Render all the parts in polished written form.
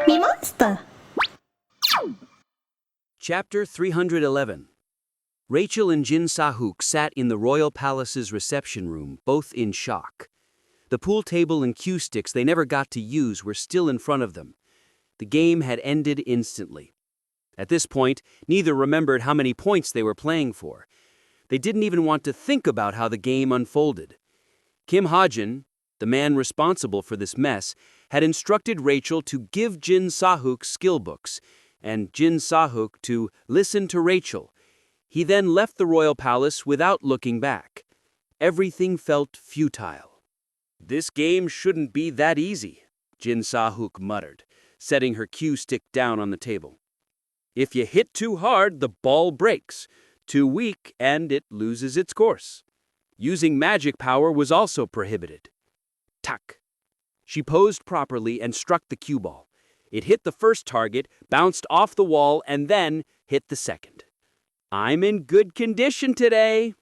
MeMonster. Chapter 311. Rachel and Jin Sahuk sat in the royal palace's reception room, both in shock. The pool table and cue sticks they never got to use were still in front of them. The game had ended instantly. At this point, neither remembered how many points they were playing for. They didn't even want to think about how the game unfolded. Kim Hajin, the man responsible for this mess, had instructed Rachel to give Jin Sahuk skill books, and Jin Sahuk to listen to Rachel. He then left the royal palace without looking back. Everything felt futile. "This game shouldn't be that easy," Jin Sahuk muttered, setting her cue stick down on the table. "If you hit too hard, the ball breaks. Too weak, and it loses its course." Using magic power was also prohibited. Tuck. She posed properly and struck the cue ball. It hit the first target, bounced off the wall, and then hit the second. "I'm in good condition today.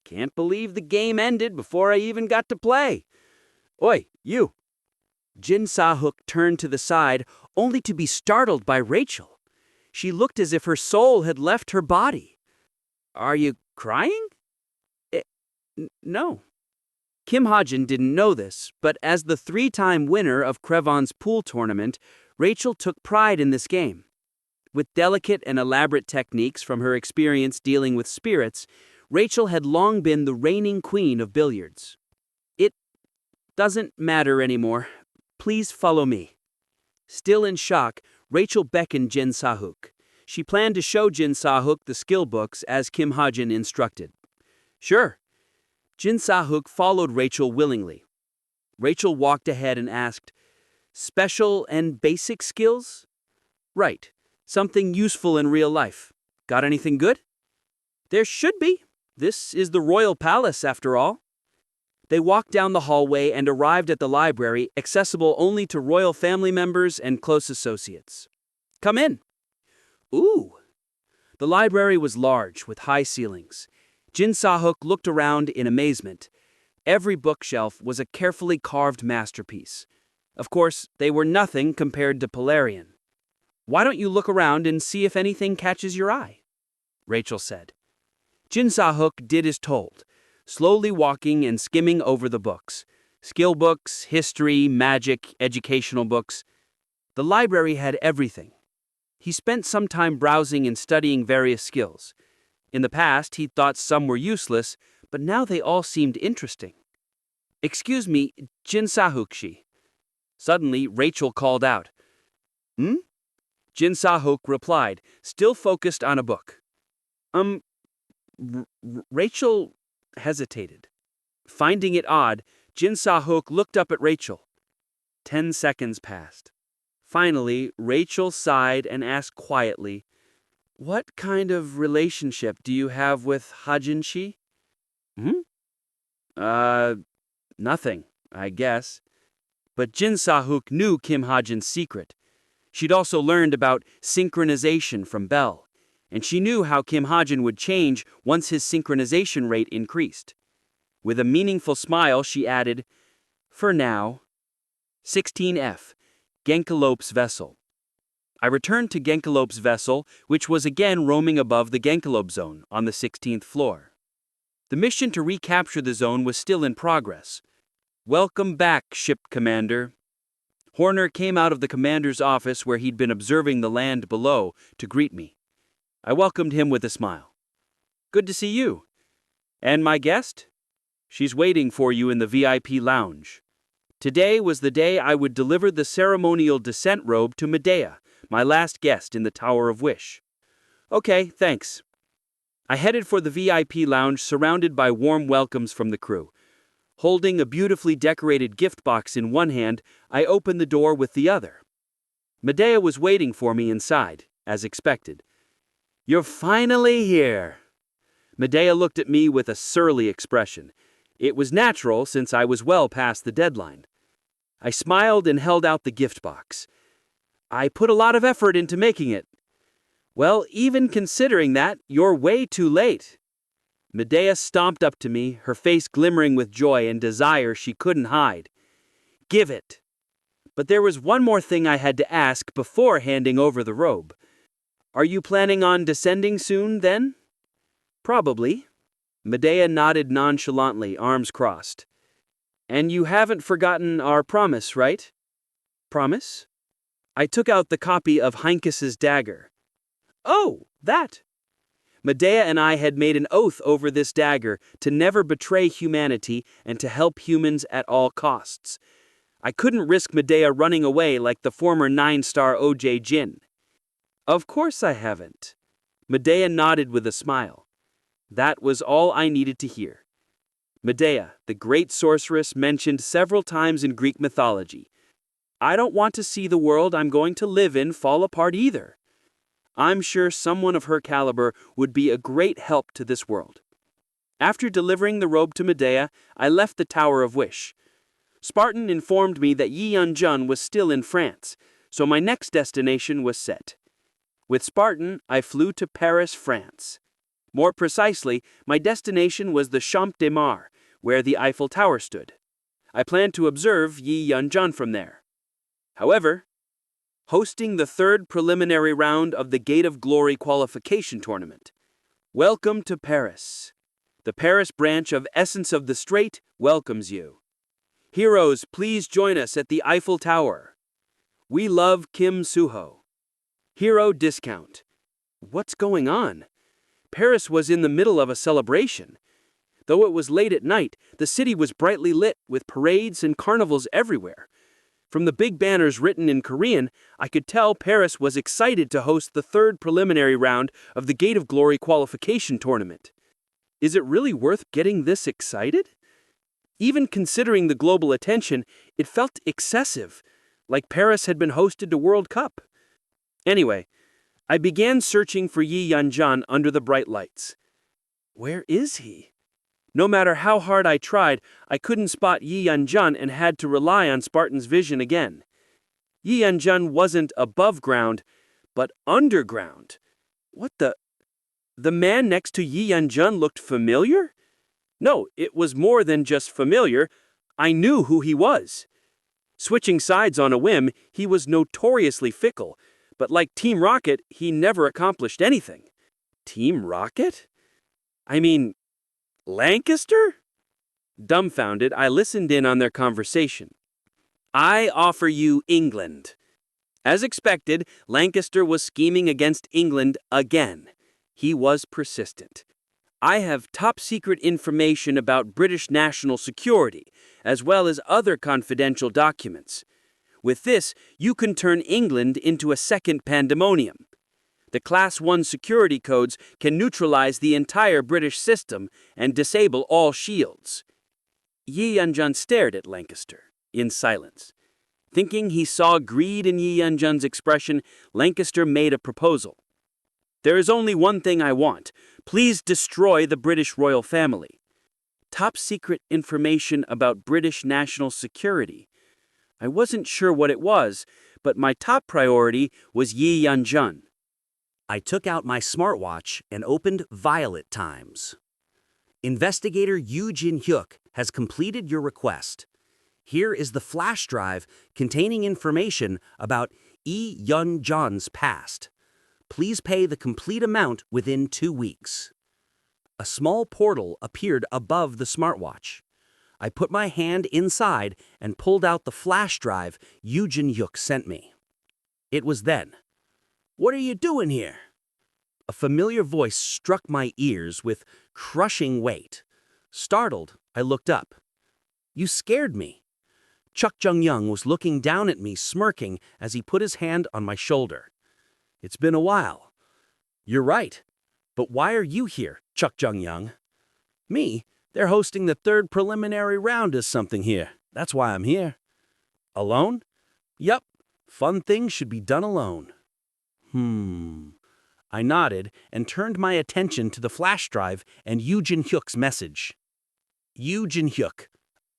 Can't believe the game ended before I even got to play. Oi, you." Jin Sahuk turned to the side, only to be startled by Rachel. She looked as if her soul had left her body. "Are you crying?" No. Kim Hajin didn't know this, but as the 3-time winner of Krevon's pool tournament, Rachel took pride in this game. With delicate and elaborate techniques from her experience dealing with spirits, Rachel had long been the reigning queen of billiards. "It doesn't matter anymore. Please follow me." Still in shock, Rachel beckoned Jin Sahuk. She planned to show Jin Sahuk the skill books as Kim Hajin instructed. "Sure." Jin Sahuk followed Rachel willingly. Rachel walked ahead and asked, "Special and basic skills?" "Right. Something useful in real life. Got anything good?" "There should be. This is the royal palace, after all." They walked down the hallway and arrived at the library, accessible only to royal family members and close associates. "Come in." Ooh. The library was large, with high ceilings. Jin Sahuk looked around in amazement. Every bookshelf was a carefully carved masterpiece. Of course, they were nothing compared to Polarian. "Why don't you look around and see if anything catches your eye?" Rachel said. Jin Sahuk did as told, slowly walking and skimming over the books. Skill books, history, magic, educational books. The library had everything. He spent some time browsing and studying various skills. In the past, he'd thought some were useless, but now they all seemed interesting. "Excuse me, Jin Sahuk-shi." Suddenly, Rachel called out. "Hmm?" Jin Sahuk replied, still focused on a book. Rachel hesitated. Finding it odd, Jin Sahuk looked up at Rachel. 10 seconds passed. Finally, Rachel sighed and asked quietly, "What kind of relationship do you have with Hajin-shi?" Nothing, I guess." But Jin Sahuk knew Kim Hajin's secret. She'd also learned about synchronization from Bell, and she knew how Kim Hajin would change once his synchronization rate increased. With a meaningful smile, she added, "For now." 16F, Genkalope's vessel. I returned to Genkalope's vessel, which was again roaming above the Genkalope zone on the 16th floor. The mission to recapture the zone was still in progress. "Welcome back, ship commander." Horner came out of the commander's office where he'd been observing the land below to greet me. I welcomed him with a smile. "Good to see you. And my guest? She's waiting for you in the VIP lounge. Today was the day I would deliver the ceremonial descent robe to Medea, my last guest in the Tower of Wish." "Okay, thanks." I headed for the VIP lounge surrounded by warm welcomes from the crew. Holding a beautifully decorated gift box in one hand, I opened the door with the other. Medea was waiting for me inside, as expected. "You're finally here." Medea looked at me with a surly expression. It was natural since I was well past the deadline. I smiled and held out the gift box. "I put a lot of effort into making it." "Well, even considering that, you're way too late." Medea stomped up to me, her face glimmering with joy and desire she couldn't hide. "Give it." But there was one more thing I had to ask before handing over the robe. Are you planning on descending soon, then? Probably. Medea nodded nonchalantly, arms crossed. And you haven't forgotten our promise, right? Promise? I took out the copy of Heinkus's dagger. Oh, that! Medea and I had made an oath over this dagger to never betray humanity and to help humans at all costs. I couldn't risk Medea running away like the former 9-star OJ Jin. Of course I haven't. Medea nodded with a smile. That was all I needed to hear. Medea, the great sorceress mentioned several times in Greek mythology. I don't want to see the world I'm going to live in fall apart either. I'm sure someone of her caliber would be a great help to this world. After delivering the robe to Medea, I left the Tower of Wish. Spartan informed me that Yi Yun-jun was still in France, so my next destination was set. With Spartan, I flew to Paris, France. More precisely, my destination was the Champ de Mars, where the Eiffel Tower stood. I planned to observe Yi Yun-jun from there. However, hosting the third preliminary round of the Gate of Glory qualification tournament. Welcome to Paris. The Paris branch of Essence of the Strait welcomes you. Heroes, please join us at the Eiffel Tower. We love Kim Suho. Hero discount. What's going on? Paris was in the middle of a celebration. Though it was late at night, the city was brightly lit with parades and carnivals everywhere. From the big banners written in Korean, I could tell Paris was excited to host the third preliminary round of the Gate of Glory qualification tournament. Is it really worth getting this excited? Even considering the global attention, it felt excessive, like Paris had been hosted to World Cup. Anyway, I began searching for Yi Yun-jun under the bright lights. Where is he? No matter how hard I tried, I couldn't spot Yi Yun-jun and had to rely on Spartan's vision again. Yi Yun-jun wasn't above ground, but underground. What the? The man next to Yi Yun-jun looked familiar? No, it was more than just familiar. I knew who he was. Switching sides on a whim, he was notoriously fickle, but like Team Rocket, he never accomplished anything. Team Rocket? I mean, Lancaster? Dumbfounded, I listened in on their conversation. I offer you England. As expected, Lancaster was scheming against England again. He was persistent. I have top-secret information about British national security, as well as other confidential documents. With this, you can turn England into a second pandemonium. The Class 1 security codes can neutralize the entire British system and disable all shields. Yi Yun-jun stared at Lancaster, in silence. Thinking he saw greed in Yi Yun-jun's expression, Lancaster made a proposal. There is only one thing I want. Please destroy the British royal family. Top-secret information about British national security. I wasn't sure what it was, but my top priority was Yi Yun-jun. I took out my smartwatch and opened Violet Times. Investigator Yoo Jin-hyuk has completed your request. Here is the flash drive containing information about Yi Yun-jun's past. Please pay the complete amount within 2 weeks. A small portal appeared above the smartwatch. I put my hand inside and pulled out the flash drive Yoo Jin-hyuk sent me. It was then. What are you doing here? A familiar voice struck my ears with crushing weight. Startled, I looked up. You scared me. Chuck Jung-young was looking down at me, smirking as he put his hand on my shoulder. It's been a while. You're right. But why are you here, Chuck Jung-young? Me? They're hosting the third preliminary round or something here. That's why I'm here. Alone? Yup. Fun things should be done alone. I nodded and turned my attention to the flash drive and Yoo Jin-hyuk's message. Yoo Jin-hyuk,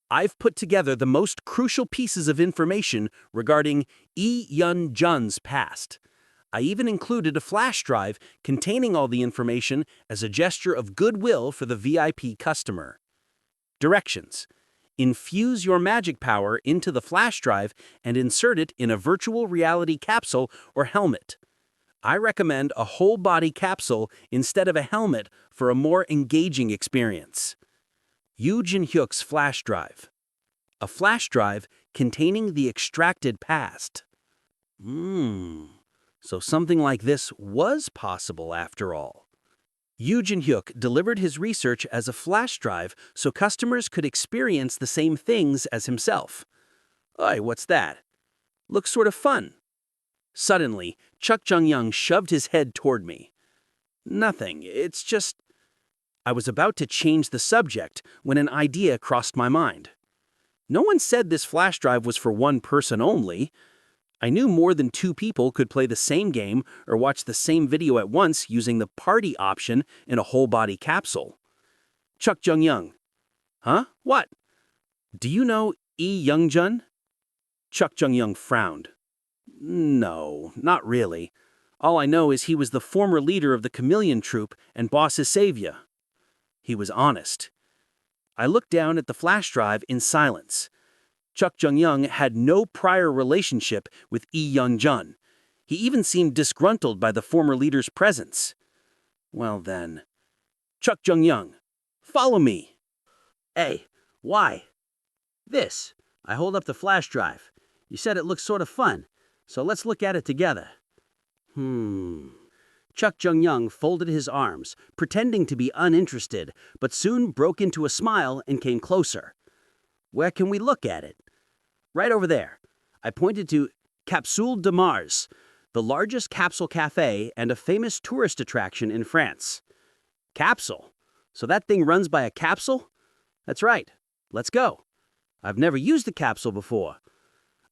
I've put together the most crucial pieces of information regarding Yi Yun-jun's past. I even included a flash drive containing all the information as a gesture of goodwill for the VIP customer. Directions. Infuse your magic power into the flash drive and insert it in a virtual reality capsule or helmet. I recommend a whole-body capsule instead of a helmet for a more engaging experience. Yoo Jin-hyuk's flash drive. A flash drive containing the extracted past. So something like this was possible after all. Yoo Jin-hyuk delivered his research as a flash drive so customers could experience the same things as himself. Oi, what's that? Looks sort of fun. Suddenly, Chuck Jung-young shoved his head toward me. Nothing, it's just... I was about to change the subject when an idea crossed my mind. No one said this flash drive was for one person only. I knew more than 2 people could play the same game or watch the same video at once using the party option in a whole-body capsule. Chuck Jung-young. Huh? What? Do you know Lee Young-jun? Chuck Jung-young frowned. No, not really. All I know is he was the former leader of the Chameleon Troupe and boss's savior. He was honest. I looked down at the flash drive in silence. Chuck Jung-young had no prior relationship with Lee Young-jun. He even seemed disgruntled by the former leader's presence. Well then. Chuck Jung-young, follow me. Hey, why? This. I hold up the flash drive. You said it looks sort of fun, so let's look at it together. Chuck Jung-young folded his arms, pretending to be uninterested, but soon broke into a smile and came closer. Where can we look at it? Right over there. I pointed to Capsule de Mars, the largest capsule cafe and a famous tourist attraction in France. Capsule? So that thing runs by a capsule? That's right. Let's go. I've never used a capsule before.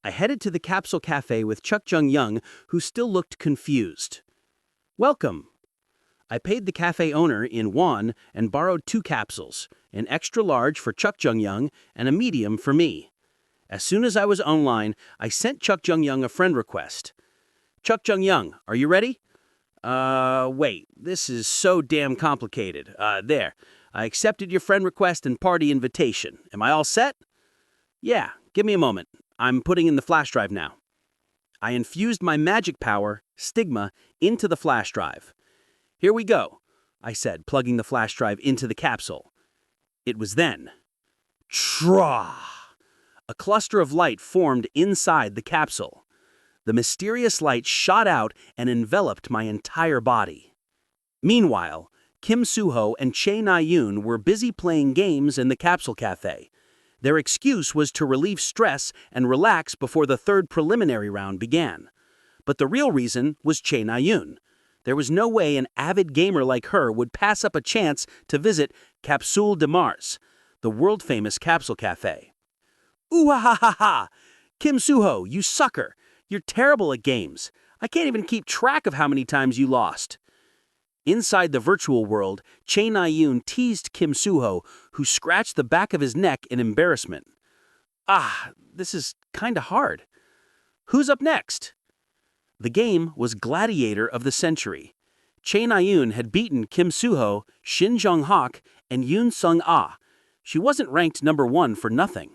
I headed to the capsule cafe with Chuck Jung-young, who still looked confused. Welcome. I paid the cafe owner in won and borrowed 2 capsules, an extra large for Chuck Jung-young and a medium for me. As soon as I was online, I sent Chuck Jung-young a friend request. Chuck Jung-young, are you ready? Wait, this is so damn complicated. There. I accepted your friend request and party invitation. Am I all set? Yeah, give me a moment. I'm putting in the flash drive now. I infused my magic power, Stigma, into the flash drive. Here we go, I said, plugging the flash drive into the capsule. It was then. Tra! A cluster of light formed inside the capsule. The mysterious light shot out and enveloped my entire body. Meanwhile, Kim Soo-ho and Chae Na-yoon were busy playing games in the capsule cafe. Their excuse was to relieve stress and relax before the 3rd preliminary round began. But the real reason was Chae Na-yoon. There was no way an avid gamer like her would pass up a chance to visit Capsule de Mars, the world-famous capsule cafe. Ooh-ha-ha-ha-ha! Kim Soo-ho, you sucker! You're terrible at games. I can't even keep track of how many times you lost. Inside the virtual world, Chae Na-yoon teased Kim Soo-ho, who scratched the back of his neck in embarrassment. This is kinda hard. Who's up next? The game was Gladiator of the Century. Chae Na-yoon had beaten Kim Soo-ho, Shin Jong-hak, and Yoon Sung-ah. She wasn't ranked number 1 for nothing.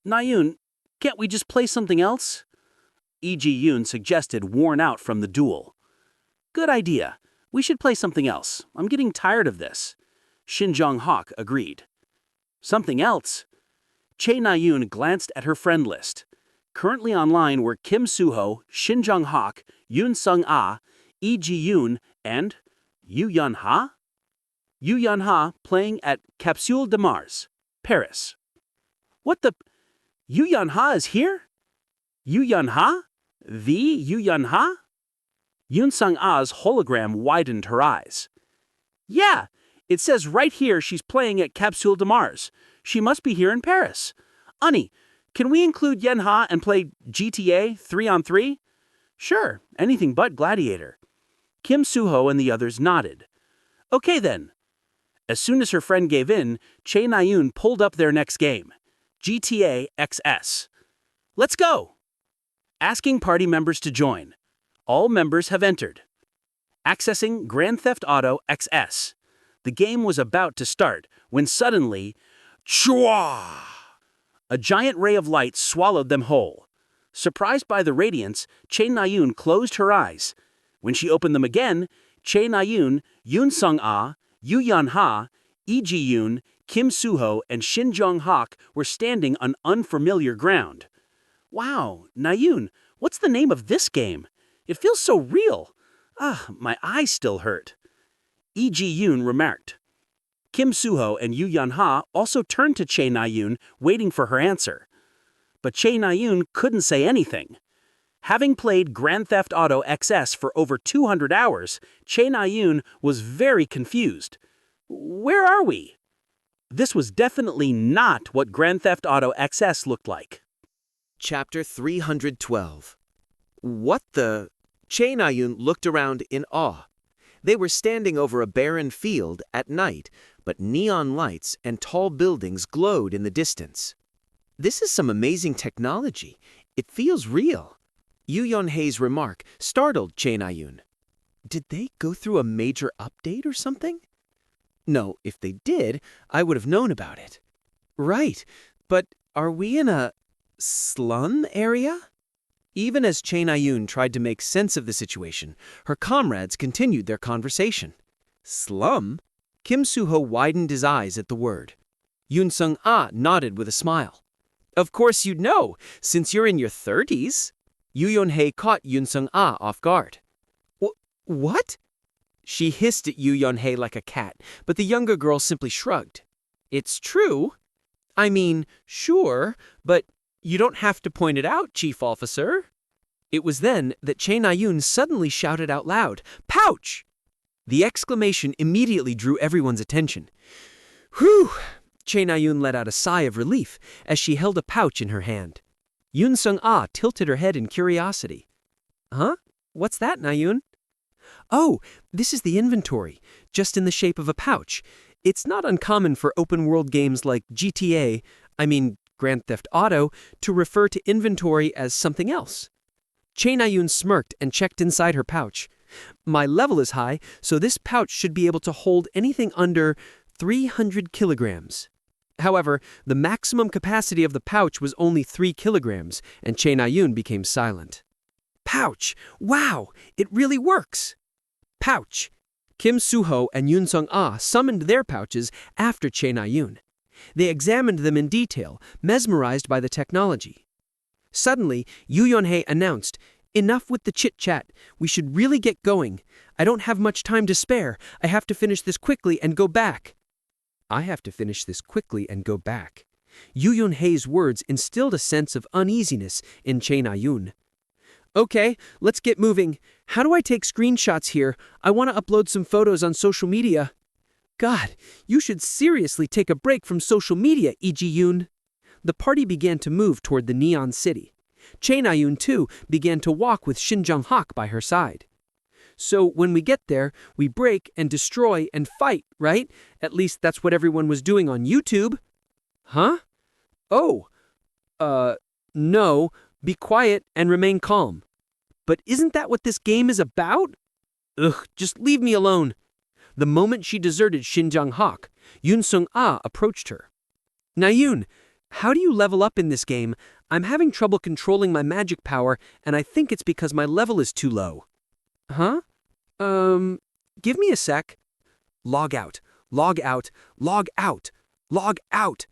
Na-yoon, can't we just play something else? Yoon suggested, worn out from the duel. Good idea. We should play something else. I'm getting tired of this. Shin Jong-hak agreed. Something else? Chae Na-yoon glanced at her friend list. Currently online were Kim Soo-ho, Shin Jong-hak, Yoon Sung-ah, Yoon, and Yoo Yeon-ha? Yoo Yeon-ha playing at Capsule de Mars, Paris. What the? Yoo Yeon-ha is here? Yoo Yeon-ha? The Yoo Yeon-ha? Yoon Sung-ah's hologram widened her eyes. Yeah, it says right here she's playing at Capsule de Mars. She must be here in Paris. Ani, can we include Yeon-ha and play GTA 3-on-3? Sure, anything but Gladiator. Kim Soo-ho and the others nodded. Okay then. As soon as her friend gave in, Chae Na-yoon pulled up their next game, GTA XS. Let's go! Asking party members to join. All members have entered. Accessing Grand Theft Auto XS. The game was about to start when suddenly, chua! A giant ray of light swallowed them whole. Surprised by the radiance, Che Na-yoon closed her eyes. When she opened them again, Che Na-yoon, Yoon Sung-ah, Yoo Yeon-ha, Lee Ji-yoon, Kim Soo-ho, and Shin Jong-hak were standing on unfamiliar ground. Wow, Na-yoon, what's the name of this game? It feels so real. My eyes still hurt. Lee Ji-yoon remarked. Kim Soo-ho and Yoo Yeon-ha also turned to Che Na-yoon, waiting for her answer. But Che Na-yoon couldn't say anything. Having played Grand Theft Auto XS for over 200 hours, Che Na-yoon was very confused. Where are we? This was definitely not what Grand Theft Auto XS looked like. Chapter 312. What the? Che Na-yoon looked around in awe. They were standing over a barren field at night, but neon lights and tall buildings glowed in the distance. This is some amazing technology. It feels real. Yoo Yeon-hae's remark startled Che Na-yoon. Did they go through a major update or something? No, if they did, I would have known about it. Right, but are we in a slum area? Even as Che Na-yoon tried to make sense of the situation, her comrades continued their conversation. Slum? Kim Soo-ho widened his eyes at the word. Yoon Sung-ah nodded with a smile. Of course you'd know, since you're in your 30s. Yoo Yeon-hae caught Yoon Sung-ah off guard. What? She hissed at Yoo Yeon-hae like a cat, but the younger girl simply shrugged. It's true. I mean, sure, but you don't have to point it out, Chief Officer. It was then that Che Na-yoon suddenly shouted out loud, "Pouch!" The exclamation immediately drew everyone's attention. Whew! Che Na-yoon let out a sigh of relief as she held a pouch in her hand. Yoon Sung-ah tilted her head in curiosity. Huh? What's that, Na-yoon? Oh, this is the inventory, just in the shape of a pouch. It's not uncommon for open-world games like Grand Theft Auto, to refer to inventory as something else. Che Na-yoon smirked and checked inside her pouch. My level is high, so this pouch should be able to hold anything under 300 kilograms. However, the maximum capacity of the pouch was only 3 kilograms, and Che Na-yoon became silent. Pouch! Wow! It really works! Pouch! Kim Soo-ho and Yoon Sung-ah summoned their pouches after Che Na-yoon. They examined them in detail, mesmerized by the technology. Suddenly, Yoo Yeon-hae announced, Enough with the chit-chat. We should really get going. I don't have much time to spare. I have to finish this quickly and go back. I have to finish this quickly and go back. Yoo Yeon-hae's words instilled a sense of uneasiness in Che Na-yoon. Okay, let's get moving. How do I take screenshots here? I want to upload some photos on social media. God, you should seriously take a break from social media, Lee Ji-yoon. The party began to move toward the neon city. Che Na-yoon, too, began to walk with Shin Jong-hak by her side. So when we get there, we break and destroy and fight, right? At least that's what everyone was doing on YouTube. Huh? Oh. No. Be quiet and remain calm. But isn't that what this game is about? Ugh, just leave me alone. The moment she deserted Shin Jong-hak, Yoon Sung-ah approached her. Na-yoon, how do you level up in this game? I'm having trouble controlling my magic power, and I think it's because my level is too low. Huh? Give me a sec. Log out, log out, log out, log out.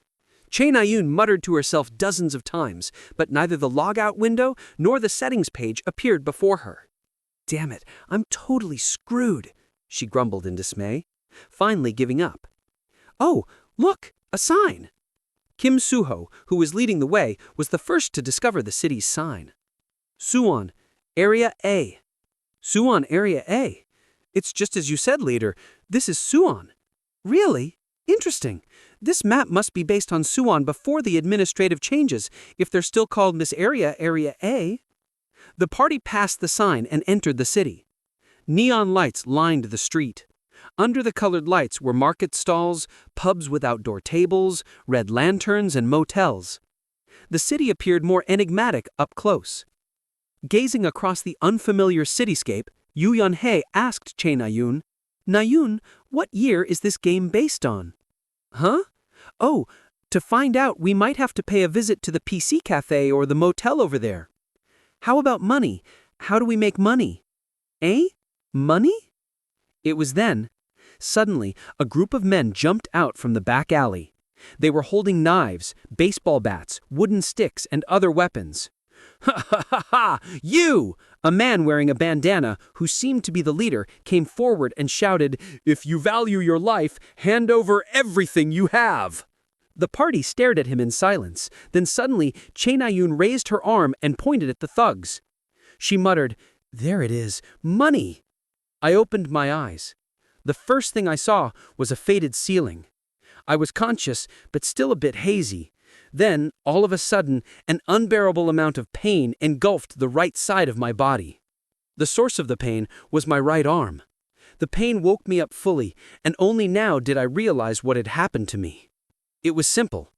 Che Na-yoon muttered to herself dozens of times, but neither the logout window nor the settings page appeared before her. Damn it, I'm totally screwed, she grumbled in dismay, finally giving up. Oh, look, a sign. Kim Soo-ho, who was leading the way, was the first to discover the city's sign. Suwon, Area A. Suwon, Area A. It's just as you said, leader. This is Suwon. Really? Interesting. This map must be based on Suwon before the administrative changes, if they're still called this area Area A. The party passed the sign and entered the city. Neon lights lined the street. Under the colored lights were market stalls, pubs with outdoor tables, red lanterns, and motels. The city appeared more enigmatic up close. Gazing across the unfamiliar cityscape, Yoo Yeon-hae asked Che Na-yoon, Na-yoon, what year is this game based on? Huh? Oh, To find out, we might have to pay a visit to the PC cafe or the motel over there. How about money? How do we make money? Eh? Money? It was then. Suddenly, a group of men jumped out from the back alley. They were holding knives, baseball bats, wooden sticks, and other weapons. "Ha ha ha ha! You!" A man wearing a bandana, who seemed to be the leader, came forward and shouted, "If you value your life, hand over everything you have!" The party stared at him in silence. Then suddenly, Chain Ayun raised her arm and pointed at the thugs. She muttered, "There it is, money!" I opened my eyes. The first thing I saw was a faded ceiling. I was conscious, but still a bit hazy. Then, all of a sudden, an unbearable amount of pain engulfed the right side of my body. The source of the pain was my right arm. The pain woke me up fully, and only now did I realize what had happened to me. It was simple.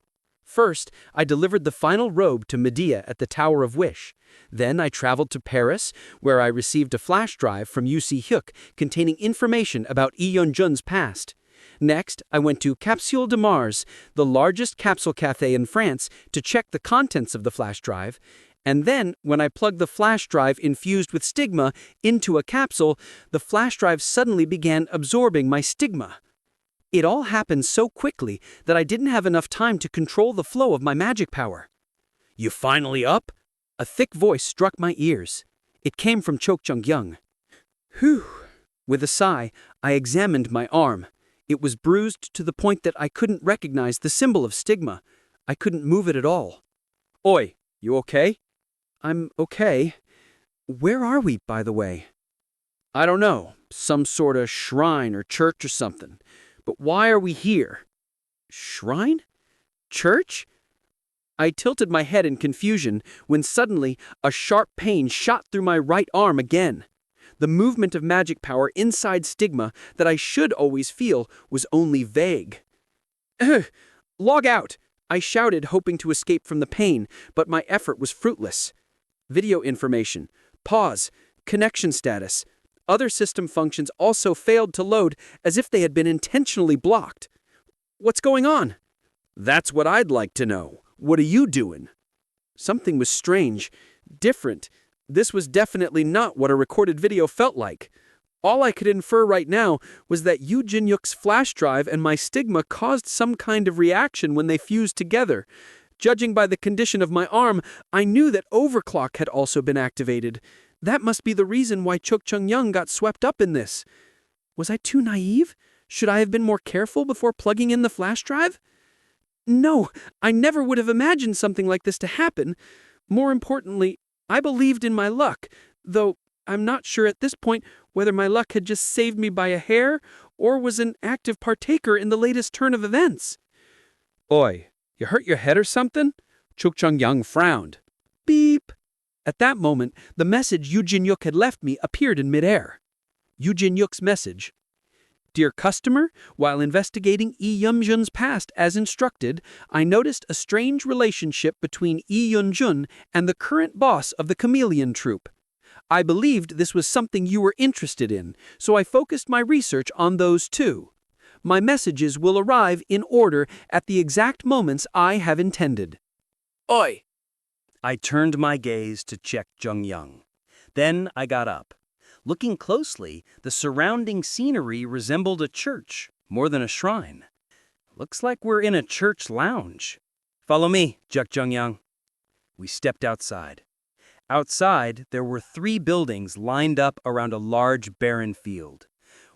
First, I delivered the final robe to Medea at the Tower of Wish. Then I traveled to Paris, where I received a flash drive from UC Hyuk containing information about Lee Yeon-jun's past. Next, I went to Capsule de Mars, the largest capsule cafe in France, to check the contents of the flash drive. And then, when I plugged the flash drive infused with stigma into a capsule, the flash drive suddenly began absorbing my stigma. It all happened so quickly that I didn't have enough time to control the flow of my magic power. "You finally up?" A thick voice struck my ears. It came from Chok Jung-young. Whew. With a sigh, I examined my arm. It was bruised to the point that I couldn't recognize the symbol of stigma. I couldn't move it at all. "Oi, you okay?" "I'm okay. Where are we, by the way?" "I don't know. Some sort of shrine or church or something. But why are we here?" "Shrine? Church?" I tilted my head in confusion when suddenly a sharp pain shot through my right arm again. The movement of magic power inside stigma that I should always feel was only vague. "Log out!" I shouted, hoping to escape from the pain, but my effort was fruitless. Video information. Pause. Connection status. Other system functions also failed to load as if they had been intentionally blocked. What's going on? That's what I'd like to know. What are you doing? Something was strange, different. This was definitely not what a recorded video felt like. All I could infer right now was that Yoo Jin-yuk's flash drive and my stigma caused some kind of reaction when they fused together. Judging by the condition of my arm, I knew that overclock had also been activated. That must be the reason why Chok Jung-young got swept up in this. Was I too naive? Should I have been more careful before plugging in the flash drive? No, I never would have imagined something like this to happen. More importantly, I believed in my luck, though I'm not sure at this point whether my luck had just saved me by a hair or was an active partaker in the latest turn of events. "Oi, you hurt your head or something?" Chok Jung-young frowned. Beep. At that moment, the message Yoo Jin-yuk had left me appeared in midair. Yoo Jin-yuk's message. "Dear customer, while investigating Lee Yeon-jun's past as instructed, I noticed a strange relationship between Lee Yeon-jun and the current boss of the Chameleon Troupe. I believed this was something you were interested in, so I focused my research on those two. My messages will arrive in order at the exact moments I have intended." "Oi!" I turned my gaze to check Jung-young. Then I got up. Looking closely, the surrounding scenery resembled a church, more than a shrine. "Looks like we're in a church lounge." "Follow me, Jung-young." We stepped outside. Outside, there were 3 buildings lined up around a large barren field.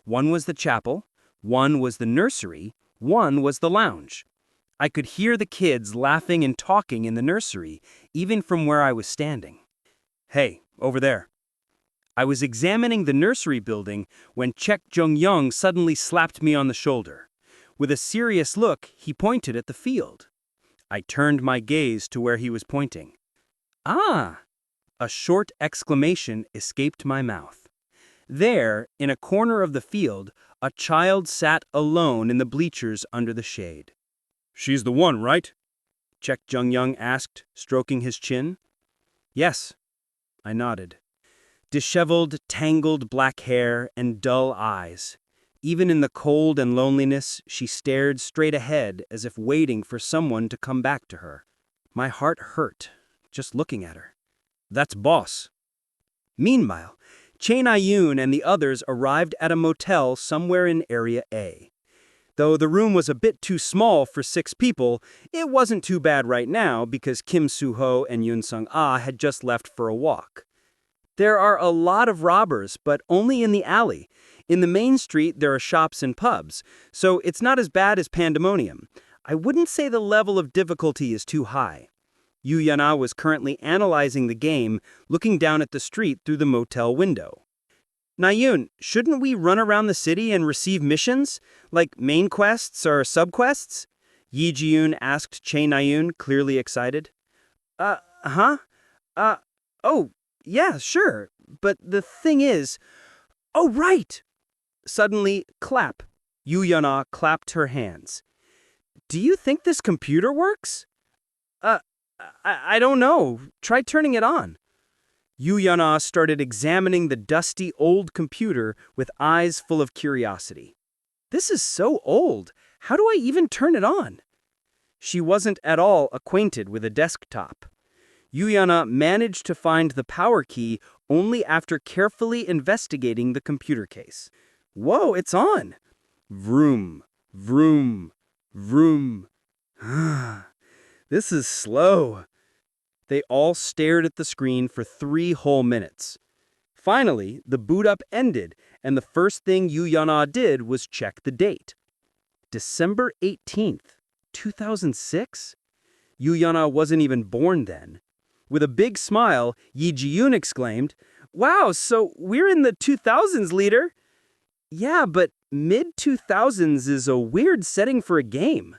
One was the chapel, one was the nursery, one was the lounge. I could hear the kids laughing and talking in the nursery, even from where I was standing. "Hey, over there." I was examining the nursery building when Chek Jung-young suddenly slapped me on the shoulder. With a serious look, he pointed at the field. I turned my gaze to where he was pointing. "Ah!" A short exclamation escaped my mouth. There, in a corner of the field, a child sat alone in the bleachers under the shade. "She's the one, right?" Chek Jung-young asked, stroking his chin. "Yes." I nodded. Disheveled, tangled black hair and dull eyes. Even in the cold and loneliness, she stared straight ahead as if waiting for someone to come back to her. My heart hurt, just looking at her. That's boss. Meanwhile, Chain Ayun and the others arrived at a motel somewhere in Area A. Though the room was a bit too small for 6 people, it wasn't too bad right now because Kim Soo-ho and Yoon Sung-ah had just left for a walk. There are a lot of robbers, but only in the alley. In the main street, there are shops and pubs, so it's not as bad as Pandemonium. I wouldn't say the level of difficulty is too high. Yu Yana was currently analyzing the game, looking down at the street through the motel window. Nayun, shouldn't we run around the city and receive missions, like main quests or subquests? Yi Ji-yoon asked Chae Nayun, clearly excited. Huh? Oh, yeah, sure. But the thing is... Oh, right! Suddenly, clap. Yu Yana clapped her hands. Do you think this computer works? I don't know. Try turning it on. Yu Yana started examining the dusty old computer with eyes full of curiosity. This is so old. How do I even turn it on? She wasn't at all acquainted with a desktop. Yu Yana managed to find the power key only after carefully investigating the computer case. Whoa, it's on! Vroom, vroom, vroom. This is slow. They all stared at the screen for 3 whole minutes. Finally, the boot up ended, and the first thing Yu Yana did was check the date. December 18th, 2006? Yu Yana wasn't even born then. With a big smile, Yi Ji-yoon exclaimed, "Wow, so we're in the 2000s, leader!" Yeah, but mid-2000s is a weird setting for a game.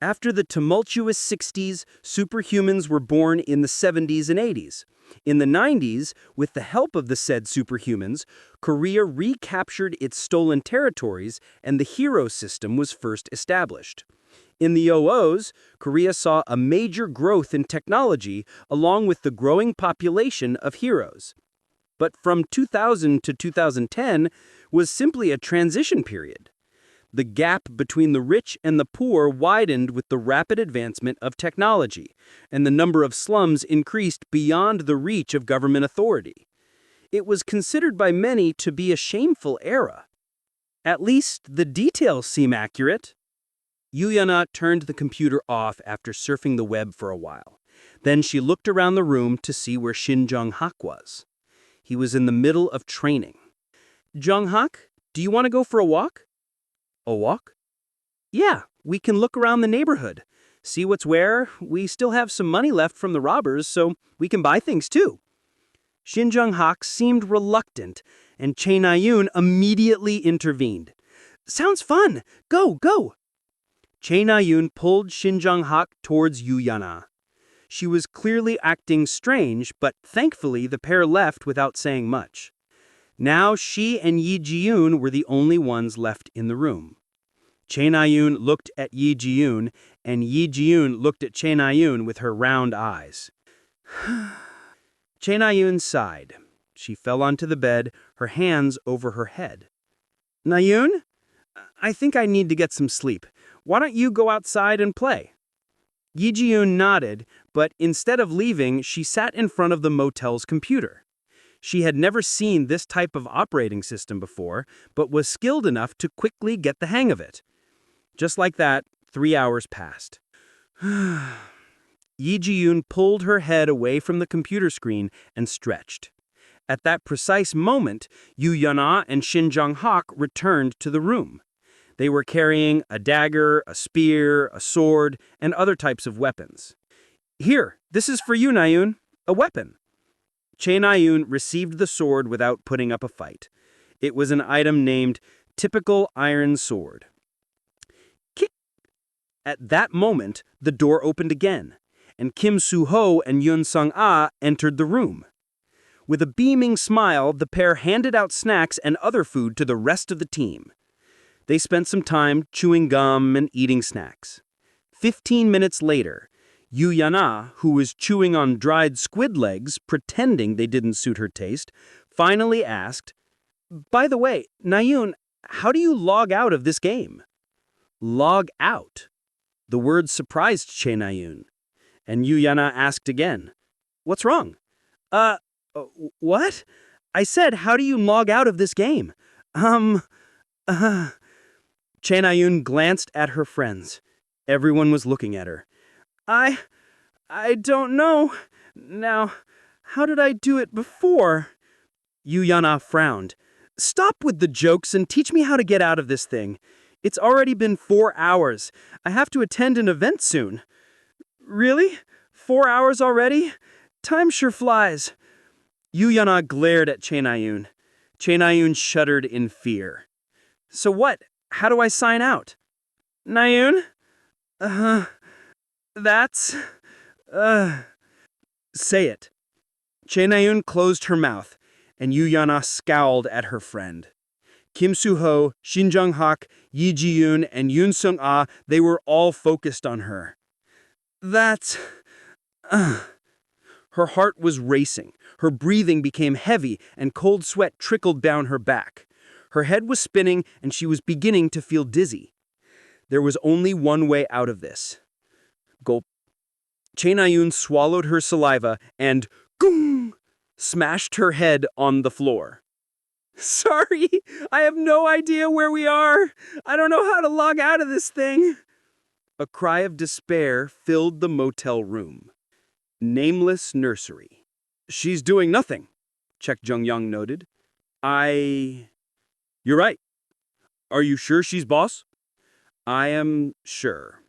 After the tumultuous 60s, superhumans were born in the 70s and 80s. In the 90s, with the help of the said superhumans, Korea recaptured its stolen territories and the hero system was first established. In the 00s, Korea saw a major growth in technology along with the growing population of heroes. But from 2000 to 2010 was simply a transition period. The gap between the rich and the poor widened with the rapid advancement of technology, and the number of slums increased beyond the reach of government authority. It was considered by many to be a shameful era. At least the details seem accurate. Yu Yana turned the computer off after surfing the web for a while. Then she looked around the room to see where Shin Jung-hak was. He was in the middle of training. Jung-hak, do you want to go for a walk? A walk? Yeah, we can look around the neighborhood. See what's where. We still have some money left from the robbers, so we can buy things too. Shin Jung-hak seemed reluctant, and Chae Na-yoon immediately intervened. Sounds fun! Go, go! Chae Na-yoon pulled Shin Jung-hak towards Yu Yana. She was clearly acting strange, but thankfully the pair left without saying much. Now she and Yi Ji-yoon were the only ones left in the room. Chae Na-yoon looked at Yi Ji-yoon, and Yi Ji-yoon looked at Chae Na-yoon with her round eyes. Chae Na-yoon sighed. She fell onto the bed, her hands over her head. Na-yoon? I think I need to get some sleep. Why don't you go outside and play? Yi Ji-yoon nodded, but instead of leaving, she sat in front of the motel's computer. She had never seen this type of operating system before, but was skilled enough to quickly get the hang of it. Just like that, 3 hours passed. Yi Ji-yoon pulled her head away from the computer screen and stretched. At that precise moment, Yu Yana and Shin Jung-hak returned to the room. They were carrying a dagger, a spear, a sword, and other types of weapons. Here, this is for you, Na-yoon, a weapon. Chae Na-yoon received the sword without putting up a fight. It was an item named Typical Iron Sword. Kick! At that moment, the door opened again, and Kim Soo-ho and Yoon Sung-ah entered the room. With a beaming smile, the pair handed out snacks and other food to the rest of the team. They spent some time chewing gum and eating snacks. 15 minutes later, Yu Yana, who was chewing on dried squid legs, pretending they didn't suit her taste, finally asked, "By the way, Na-yoon, how do you log out of this game? Log out. The word surprised Chenayun, and Yuyana asked again, What's wrong? Uh, what? I said, how do you log out of this game? Chenayun glanced at her friends. Everyone was looking at her. I don't know. Now, how did I do it before? Yuyana frowned. Stop with the jokes and teach me how to get out of this thing. It's already been 4 hours. I have to attend an event soon. Really? 4 hours already? Time sure flies. Yuyana glared at Chenayun. Chenayun shuddered in fear. So what? How do I sign out? Nayun? That's... Say it. Chenayun closed her mouth, and Yuyana scowled at her friend. Kim Soo-ho, Shin Jung-hak, Yi Ji-yoon, and Yoon Sung-ah, they were all focused on her. That's... Her heart was racing. Her breathing became heavy, and cold sweat trickled down her back. Her head was spinning, and she was beginning to feel dizzy. There was only one way out of this. Gulp. Chenayun swallowed her saliva and, goong, smashed her head on the floor. Sorry, I have no idea where we are. I don't know how to log out of this thing. A cry of despair filled the motel room. Nameless nursery. She's doing nothing, Chek Jung-young noted. You're right. Are you sure she's boss? I am sure.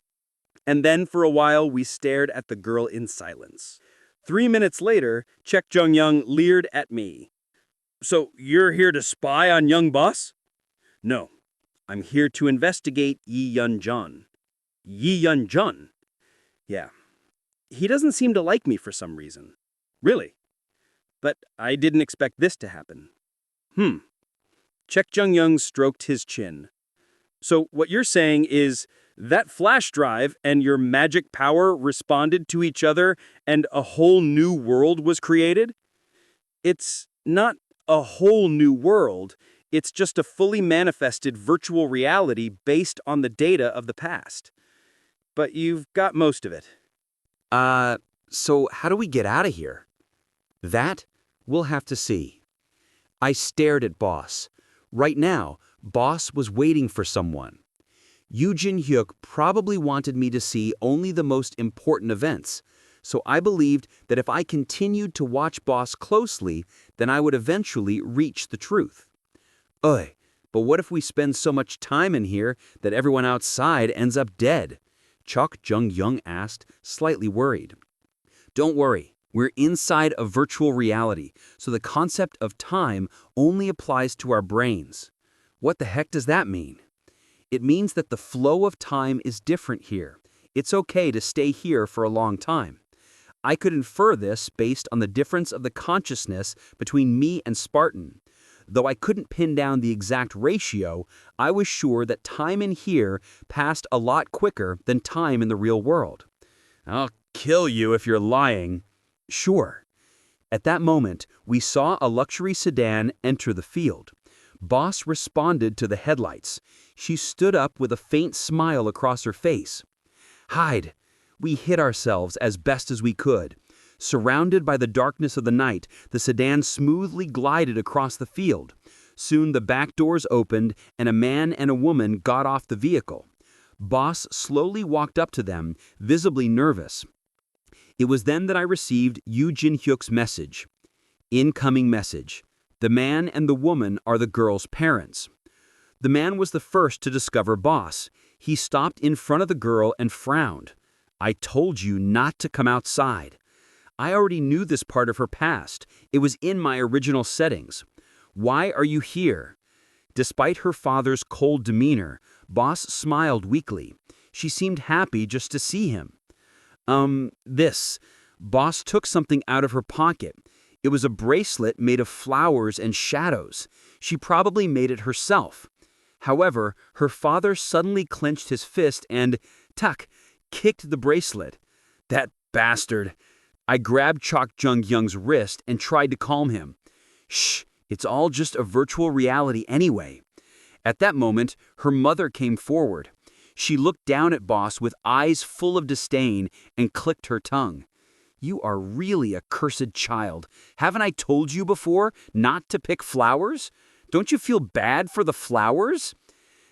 And then for a while we stared at the girl in silence. 3 minutes later, Chek Jung-young leered at me. So you're here to spy on young boss? No, I'm here to investigate Yi Yun-jun. Yi Yun-jun? Yeah. He doesn't seem to like me for some reason. Really? But I didn't expect this to happen. Chek Jung-young stroked his chin. So what you're saying is that flash drive and your magic power responded to each other and a whole new world was created? It's not a whole new world. It's just a fully manifested virtual reality based on the data of the past. But you've got most of it. So how do we get out of here? That we'll have to see. I stared at Boss. Right now, Boss was waiting for someone. Yoo Jin-hyuk probably wanted me to see only the most important events, so I believed that if I continued to watch Boss closely, then I would eventually reach the truth. But what if we spend so much time in here that everyone outside ends up dead? Chok Jung-young asked, slightly worried. Don't worry, we're inside a virtual reality, so the concept of time only applies to our brains. What the heck does that mean? It means that the flow of time is different here. It's okay to stay here for a long time. I could infer this based on the difference of the consciousness between me and Spartan. Though I couldn't pin down the exact ratio, I was sure that time in here passed a lot quicker than time in the real world. I'll kill you if you're lying. Sure. At that moment, we saw a luxury sedan enter the field. Boss responded to the headlights. She stood up with a faint smile across her face. Hide. We hid ourselves as best as we could. Surrounded by the darkness of the night, the sedan smoothly glided across the field. Soon the back doors opened and a man and a woman got off the vehicle. Boss slowly walked up to them, visibly nervous. It was then that I received Yoo Jin-hyuk's message. Incoming message. The man and the woman are the girl's parents. The man was the first to discover Boss. He stopped in front of the girl and frowned. I told you not to come outside. I already knew this part of her past. It was in my original settings. Why are you here? Despite her father's cold demeanor, Boss smiled weakly. She seemed happy just to see him. Boss took something out of her pocket. It was a bracelet made of flowers and shadows. She probably made it herself. However, her father suddenly clenched his fist and, kicked the bracelet. That bastard. I grabbed Chok Jung-young's wrist and tried to calm him. Shh, it's all just a virtual reality anyway. At that moment, her mother came forward. She looked down at Boss with eyes full of disdain and clicked her tongue. "You are really a cursed child. Haven't I told you before not to pick flowers? Don't you feel bad for the flowers?"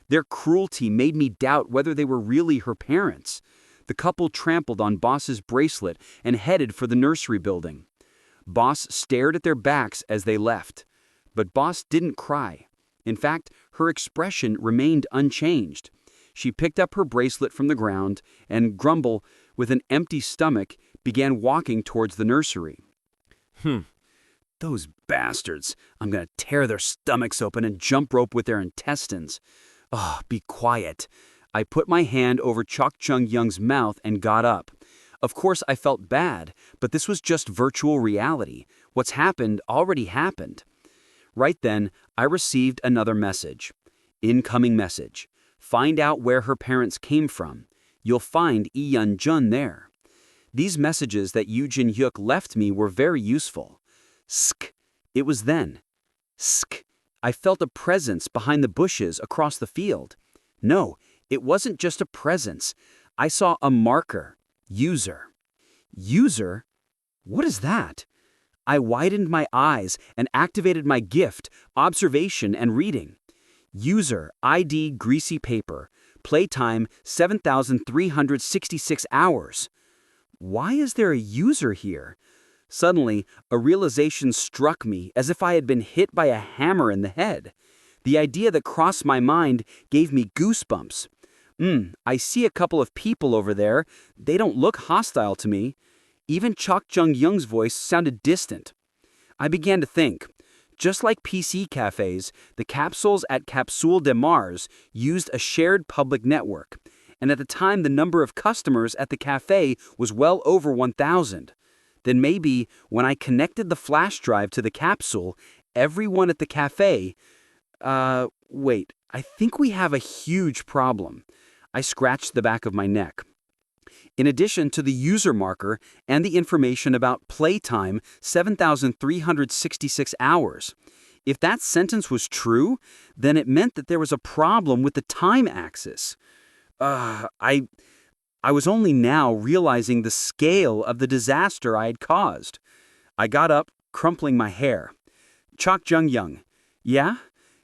Their cruelty made me doubt whether they were really her parents. The couple trampled on Boss's bracelet and headed for the nursery building. Boss stared at their backs as they left. But Boss didn't cry. In fact, her expression remained unchanged. She picked up her bracelet from the ground and, Grumble, with an empty stomach, began walking towards the nursery. Those bastards. I'm going to tear their stomachs open and jump rope with their intestines. Oh, be quiet. I put my hand over Chok Chung Young's mouth and got up. Of course, I felt bad, but this was just virtual reality. What's happened already happened. Right then, I received another message. Incoming message. Find out where her parents came from. You'll find Lee Yun Jun there. These messages that Yoo Jin Hyuk left me were very useful. Sk. It was then. Sk. I felt a presence behind the bushes across the field. No, it wasn't just a presence. I saw a marker. User. User? What is that? I widened my eyes and activated my gift, observation and reading. User ID greasy paper. Playtime 7,366 hours. Why is there a user here? Suddenly, a realization struck me as if I had been hit by a hammer in the head. The idea that crossed my mind gave me goosebumps. I see a couple of people over there. They don't look hostile to me. Even Chok Chung Young's voice sounded distant. I began to think. Just like PC cafes, the capsules at Capsule de Mars used a shared public network, and at the time the number of customers at the cafe was well over 1,000. Then maybe when I connected the flash drive to the capsule, everyone at the cafe... wait, I think we have a huge problem. I scratched the back of my neck. In addition to the user marker and the information about playtime 7,366 hours. If that sentence was true, then it meant that there was a problem with the time axis. I was only now realizing the scale of the disaster I had caused. I got up, crumpling my hair. Chok Jung Young. Yeah?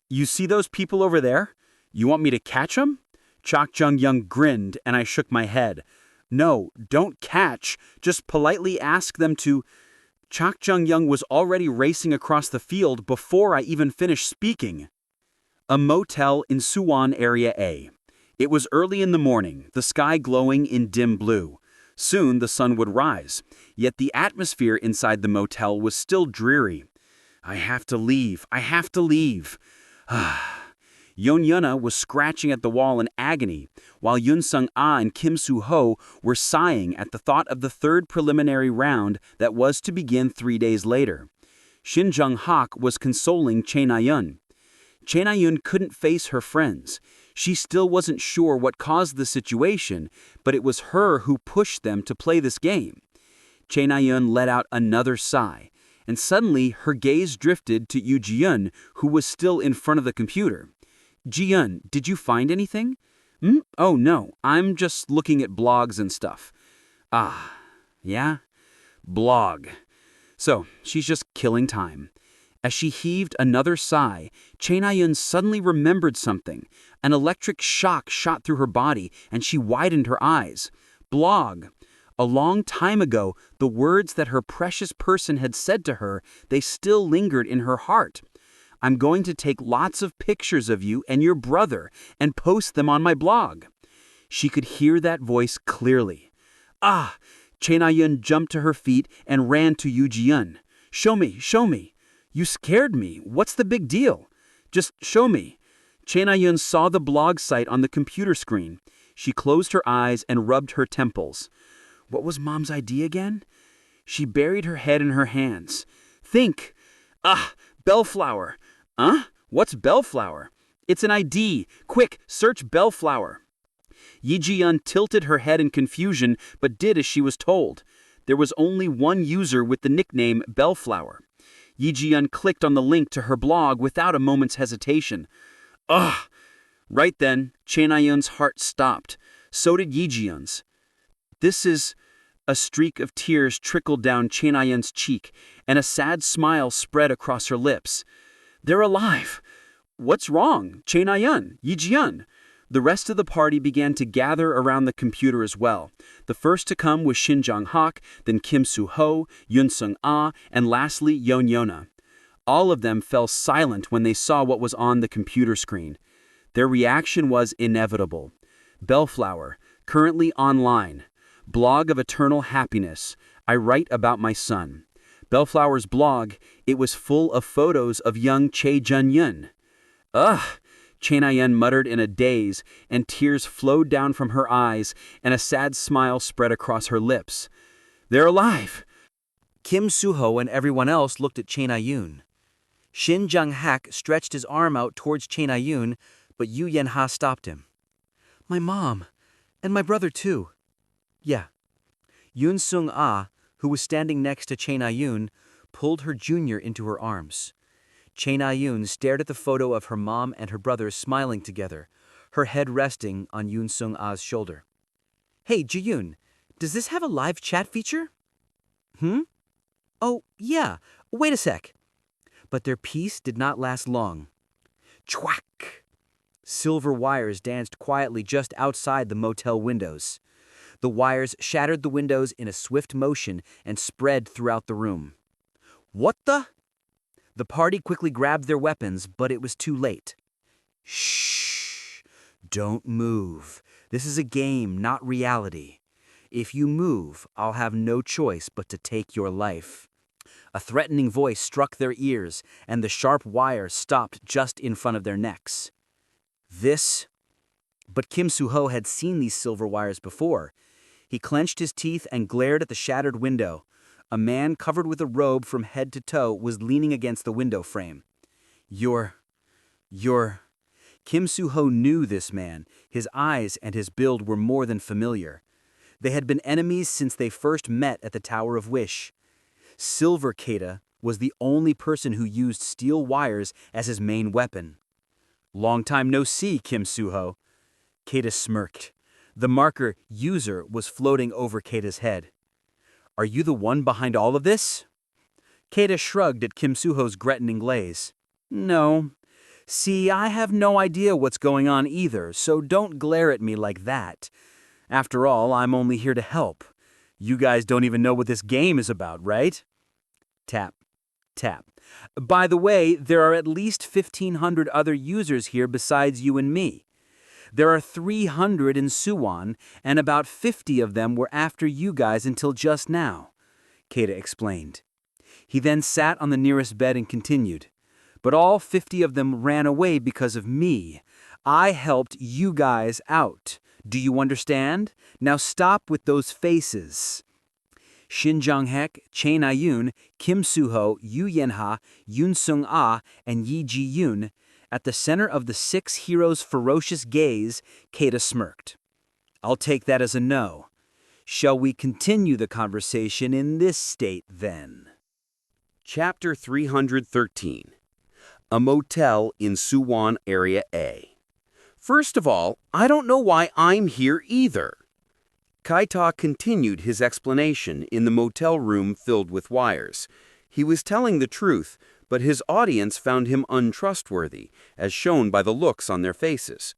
You see those people over there? You want me to catch them? Chok Jung Young grinned and I shook my head. No, don't catch. Just politely ask them to... Chok Jung Young was already racing across the field before I even finished speaking. A motel in Suwon Area A. It was early in the morning, the sky glowing in dim blue. Soon the sun would rise, yet the atmosphere inside the motel was still dreary. I have to leave. Yeon Yuna was scratching at the wall in agony, while Yoon Sung Ah and Kim Soo Ho were sighing at the thought of the third preliminary round that was to begin 3 days later. Shin Jung Hak was consoling Chae Na-yeon. Chae Na-yeon couldn't face her friends. She still wasn't sure what caused the situation, but it was her who pushed them to play this game. Chae Na-yeon let out another sigh, and suddenly her gaze drifted to Yoo Ji-yeon, who was still in front of the computer. Ji-yeon, did you find anything? Oh, no, I'm just looking at blogs and stuff. Ah, yeah? Blog. So, she's just killing time. As she heaved another sigh, Chae Na-yeon suddenly remembered something. An electric shock shot through her body, and she widened her eyes. Blog. A long time ago, the words that her precious person had said to her, they still lingered in her heart. I'm going to take lots of pictures of you and your brother and post them on my blog. She could hear that voice clearly. Ah! Chae Na-yeon jumped to her feet and ran to Yoo Ji-yeon. Show me. You scared me. What's the big deal? Just show me. Chae Na-yeon saw the blog site on the computer screen. She closed her eyes and rubbed her temples. What was Mom's idea again? She buried her head in her hands. Think! Ah! Bellflower! Huh? What's Bellflower? It's an ID. Quick, search Bellflower. Yi Ji-yeon tilted her head in confusion, but did as she was told. There was only one user with the nickname Bellflower. Yi Ji-yeon clicked on the link to her blog without a moment's hesitation. Ugh! Right then, Chaenayun's heart stopped. So did Yijion's. This is... A streak of tears trickled down Chaenayun's cheek, and a sad smile spread across her lips. They're alive! What's wrong? Chaenayun, Yijian. The rest of the party began to gather around the computer as well. The first to come was Shin Jong-hak, then Kim Soo-ho, Yun Sung-ah, and lastly Yeon Yona. All of them fell silent when they saw what was on the computer screen. Their reaction was inevitable. Bellflower, currently online. Blog of Eternal Happiness. I write about my son. Bellflower's blog, it was full of photos of young Chae Jun-yun. Ugh! Chaenayun muttered in a daze, and tears flowed down from her eyes, and a sad smile spread across her lips. They're alive! Kim Soo-ho and everyone else looked at Chaenayun. Shin Jung-hak stretched his arm out towards Chaenayun, but Yu Yen-ha stopped him. My mom, and my brother too. Yeah. Yun Sung-ah, who was standing next to Chaenayun, pulled her junior into her arms. Chaenayun stared at the photo of her mom and her brother smiling together, her head resting on Yun Sung-ah's shoulder. Hey, Ji-yun, does this have a live chat feature? Oh, yeah. Wait a sec. But their peace did not last long. Chwack! Silver wires danced quietly just outside the motel windows. The wires shattered the windows in a swift motion and spread throughout the room. What the? The party quickly grabbed their weapons, but it was too late. Shh! Don't move. This is a game, not reality. If you move, I'll have no choice but to take your life. A threatening voice struck their ears, and the sharp wire stopped just in front of their necks. But Kim Soo-ho had seen these silver wires before. He clenched his teeth and glared at the shattered window. A man covered with a robe from head to toe was leaning against the window frame. You're... Kim Soo-ho knew this man. His eyes and his build were more than familiar. They had been enemies since they first met at the Tower of Wish. Silver Keita was the only person who used steel wires as his main weapon. Long time no see, Kim Soo-ho. Keita smirked. The marker user was floating over Keita's head. Are you the one behind all of this? Keita shrugged at Kim Soo-ho's grettining glaze. No. See, I have no idea what's going on either, so don't glare at me like that. After all, I'm only here to help. You guys don't even know what this game is about, right? Tap. Tap. By the way, there are at least 1,500 other users here besides you and me. There are 300 in Suwon, and about 50 of them were after you guys until just now, Keita explained. He then sat on the nearest bed and continued. But all 50 of them ran away because of me. I helped you guys out. Do you understand? Now stop with those faces. Shin Jong-hak, Chaenayun, Kim Soo-ho, Yu Yen-ha, Yun Sung-ah, and Yi Ji-yoon. At the center of the 6 heroes' ferocious gaze, Keita smirked. I'll take that as a no. Shall we continue the conversation in this state, then? Chapter 313. A Motel in Suwon Area A. First of all, I don't know why I'm here either. Kaita continued his explanation in the motel room filled with wires. He was telling the truth, but his audience found him untrustworthy, as shown by the looks on their faces.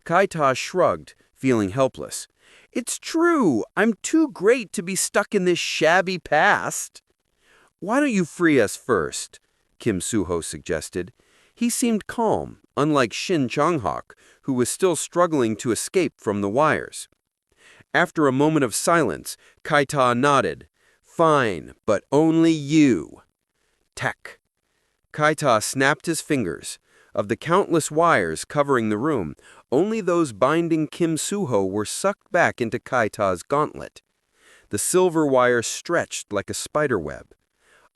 Kaita shrugged, feeling helpless. It's true, I'm too great to be stuck in this shabby past. Why don't you free us first? Kim Soo-ho suggested. He seemed calm, unlike Shin Jong-hak, who was still struggling to escape from the wires. After a moment of silence, Kaita nodded. Fine, but only you. Tech. Kaita snapped his fingers. Of the countless wires covering the room, only those binding Kim Soo-ho were sucked back into Kaita's gauntlet. The silver wire stretched like a spiderweb.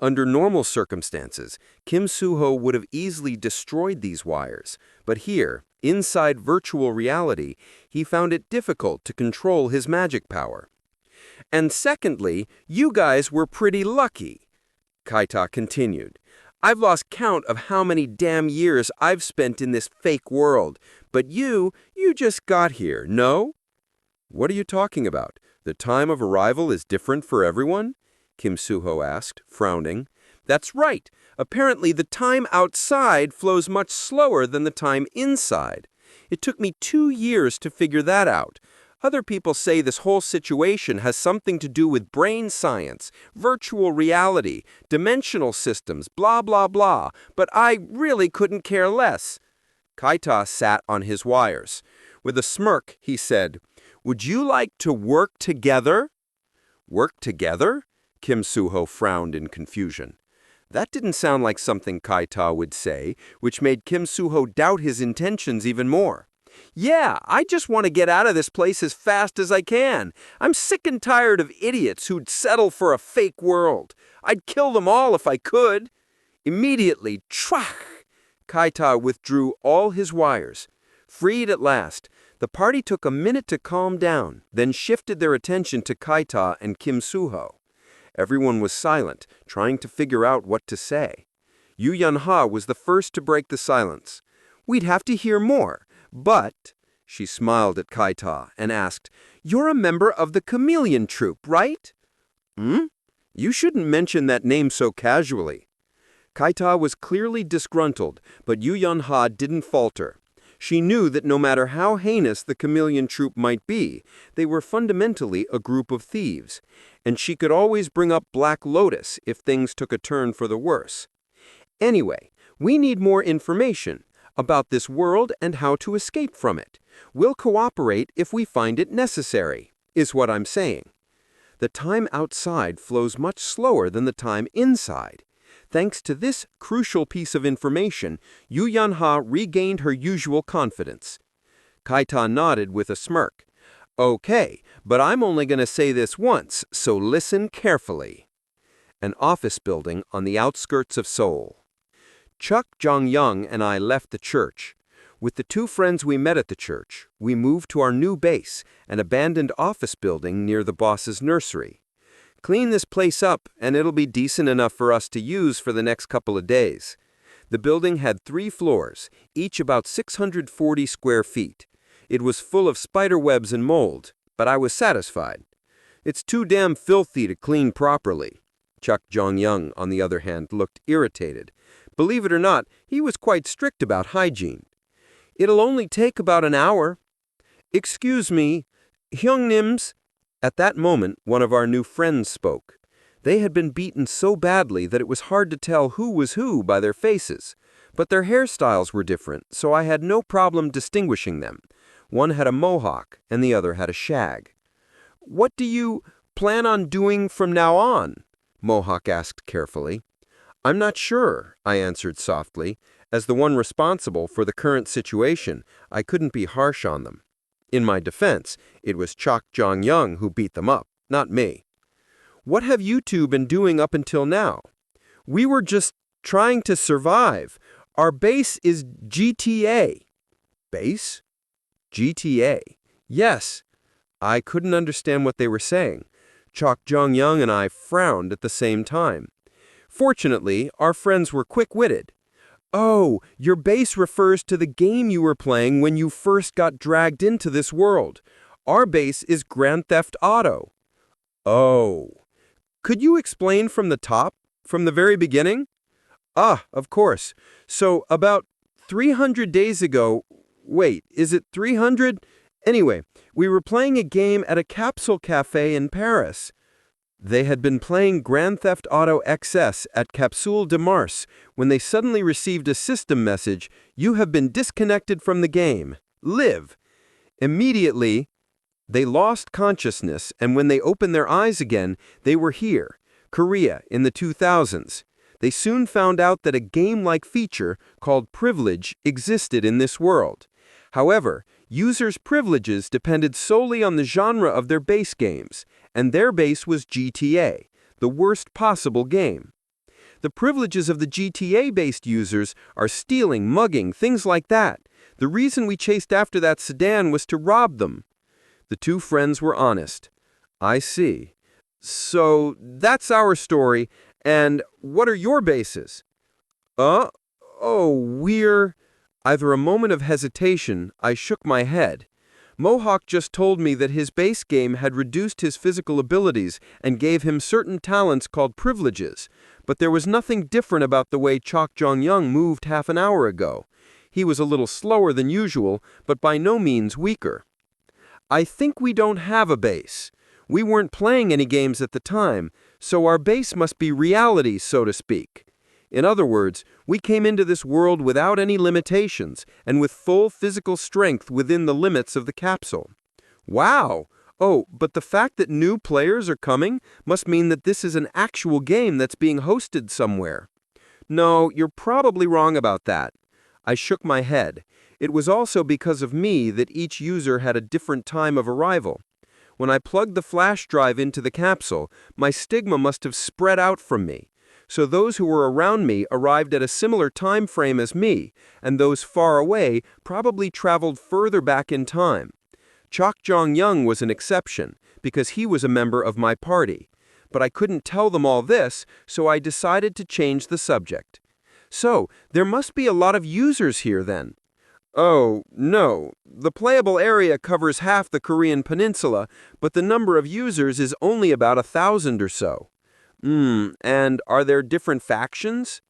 Under normal circumstances, Kim Soo-ho would have easily destroyed these wires, but here, inside virtual reality, he found it difficult to control his magic power. And secondly, you guys were pretty lucky. Kaita continued. I've lost count of how many damn years I've spent in this fake world. But you just got here, no? What are you talking about? The time of arrival is different for everyone? Kim Soo-ho asked, frowning. That's right. Apparently the time outside flows much slower than the time inside. It took me 2 years to figure that out. Other people say this whole situation has something to do with brain science, virtual reality, dimensional systems, blah, blah, blah, but I really couldn't care less. Kaita sat on his wires. With a smirk, he said, "Would you like to work together?" Work together? Kim Soo-ho frowned in confusion. That didn't sound like something Kaita would say, which made Kim Soo-ho doubt his intentions even more. Yeah, I just want to get out of this place as fast as I can. I'm sick and tired of idiots who'd settle for a fake world. I'd kill them all if I could. Immediately, twach! Kaita withdrew all his wires. Freed at last, the party took a minute to calm down, then shifted their attention to Kaita and Kim Soo-ho. Everyone was silent, trying to figure out what to say. Yu Yun-ha was the first to break the silence. We'd have to hear more, but... She smiled at Kaita and asked, "You're a member of the Chameleon Troupe, right?" "Hmm? You shouldn't mention that name so casually." Kaita was clearly disgruntled, but Yu Yun-ha didn't falter. She knew that no matter how heinous the Chameleon Troupe might be, they were fundamentally a group of thieves, and she could always bring up Black Lotus if things took a turn for the worse. Anyway, we need more information about this world and how to escape from it. We'll cooperate if we find it necessary, is what I'm saying. The time outside flows much slower than the time inside. Thanks to this crucial piece of information, Yu Yun-ha regained her usual confidence. Kaita nodded with a smirk. Okay, but I'm only going to say this once, so listen carefully. An office building on the outskirts of Seoul. Chuck Jong-young and I left the church. With the 2 friends we met at the church, we moved to our new base, an abandoned office building near the boss's nursery. Clean this place up, and it'll be decent enough for us to use for the next couple of days. The building had 3 floors, each about 640 square feet. It was full of spider webs and mold, but I was satisfied. It's too damn filthy to clean properly. Chuck Jong-young, on the other hand, looked irritated. Believe it or not, he was quite strict about hygiene. It'll only take about an hour. Excuse me, Hyungnims. At that moment, one of our new friends spoke. They had been beaten so badly that it was hard to tell who was who by their faces. But their hairstyles were different, so I had no problem distinguishing them. One had a mohawk, and the other had a shag. "What do you plan on doing from now on?" Mohawk asked carefully. "I'm not sure," I answered softly. As the one responsible for the current situation, I couldn't be harsh on them. In my defense, it was Chuck Jong-young who beat them up, not me. "What have you 2 been doing up until now?" "We were just trying to survive. Our base is GTA." "Base? GTA?" "Yes." I couldn't understand what they were saying. Chuck Jong-young and I frowned at the same time. Fortunately, our friends were quick-witted. "Oh, your base refers to the game you were playing when you first got dragged into this world. Our base is Grand Theft Auto." "Oh. Could you explain from the top, from the very beginning?" "Ah, of course. So, about 300 days ago... Wait, is it 300? Anyway, we were playing a game at a capsule cafe in Paris. They had been playing Grand Theft Auto XS at Capsule de Mars when they suddenly received a system message, 'You have been disconnected from the game. Live.' Immediately, they lost consciousness, and when they opened their eyes again, they were here, Korea, in the 2000s. They soon found out that a game-like feature called privilege existed in this world. However, users' privileges depended solely on the genre of their base games, and their base was GTA, the worst possible game. The privileges of the GTA-based users are stealing, mugging, things like that. The reason we chased after that sedan was to rob them." The 2 friends were honest. "I see. So that's our story, and what are your bases?" Uh? Oh, we're... After a moment of hesitation, I shook my head. Mohawk just told me that his base game had reduced his physical abilities and gave him certain talents called privileges, but there was nothing different about the way Chok Jong-young moved half an hour ago. He was a little slower than usual, but by no means weaker. I think we don't have a base. We weren't playing any games at the time, so our base must be reality, so to speak. In other words, we came into this world without any limitations and with full physical strength within the limits of the capsule. Wow! Oh, but the fact that new players are coming must mean that this is an actual game that's being hosted somewhere. No, you're probably wrong about that. I shook my head. It was also because of me that each user had a different time of arrival. When I plugged the flash drive into the capsule, my stigma must have spread out from me. So those who were around me arrived at a similar time frame as me, and those far away probably traveled further back in time. Chok Jong-young was an exception, because he was a member of my party. But I couldn't tell them all this, so I decided to change the subject. So, there must be a lot of users here then. Oh, no. The playable area covers half the Korean peninsula, but the number of users is only about 1,000 or so. And are there different factions?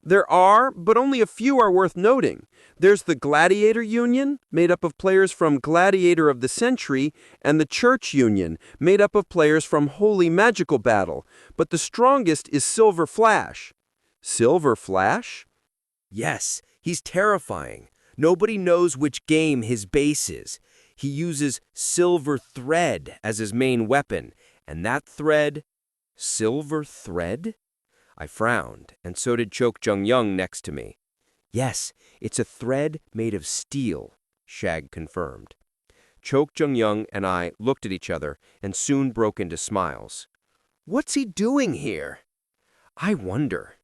There are, but only a few are worth noting. There's the Gladiator Union, made up of players from Gladiator of the Century, and the Church Union, made up of players from Holy Magical Battle, but the strongest is Silver Flash. Silver Flash? Yes, he's terrifying. Nobody knows which game his base is. He uses silver thread as his main weapon, and that thread... Silver thread? I frowned, and so did Chok Jong-young next to me. Yes, it's a thread made of steel, Shag confirmed. Chok Jong-young and I looked at each other and soon broke into smiles. What's he doing here? I wonder.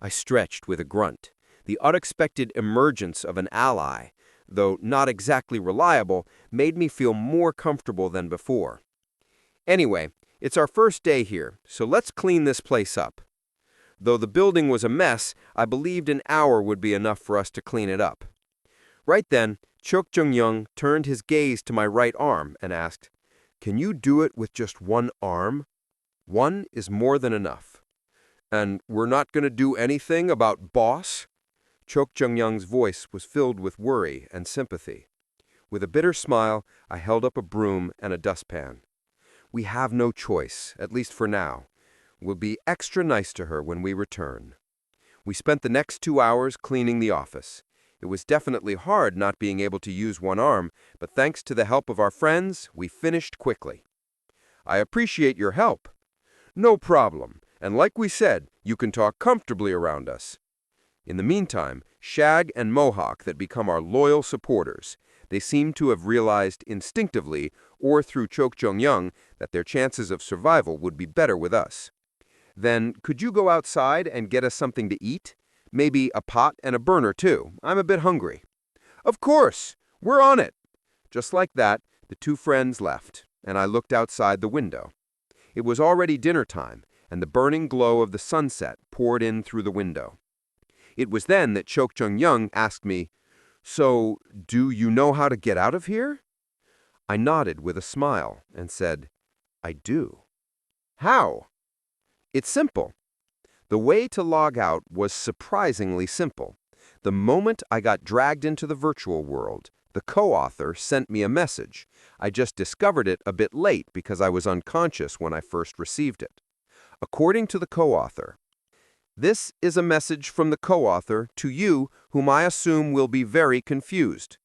I stretched with a grunt. The unexpected emergence of an ally, though not exactly reliable, made me feel more comfortable than before. Anyway, it's our first day here, so let's clean this place up. Though the building was a mess, I believed an hour would be enough for us to clean it up. Right then, Chok Jong-young turned his gaze to my right arm and asked, "Can you do it with just one arm? One is more than enough." "And we're not going to do anything about boss?" Chok Jong-young's voice was filled with worry and sympathy. With a bitter smile, I held up a broom and a dustpan. "We have no choice, at least for now. We'll be extra nice to her when we return." We spent the next 2 hours cleaning the office. It was definitely hard not being able to use one arm, but thanks to the help of our friends, we finished quickly. "I appreciate your help." "No problem, and like we said, you can talk comfortably around us." In the meantime, Shag and Mohawk that become our loyal supporters. They seem to have realized instinctively, or through Chok Jong-young, that their chances of survival would be better with us. "Then, could you go outside and get us something to eat? Maybe a pot and a burner, too. I'm a bit hungry." "Of course! We're on it!" Just like that, the two friends left, and I looked outside the window. It was already dinner time, and the burning glow of the sunset poured in through the window. It was then that Chok Jong-young asked me, "So, do you know how to get out of here?" I nodded with a smile and said, "I do." "How?" "It's simple." The way to log out was surprisingly simple. The moment I got dragged into the virtual world, the co-author sent me a message. I just discovered it a bit late because I was unconscious when I first received it. According to the co-author, "This is a message from the co-author to you whom I assume will be very confused.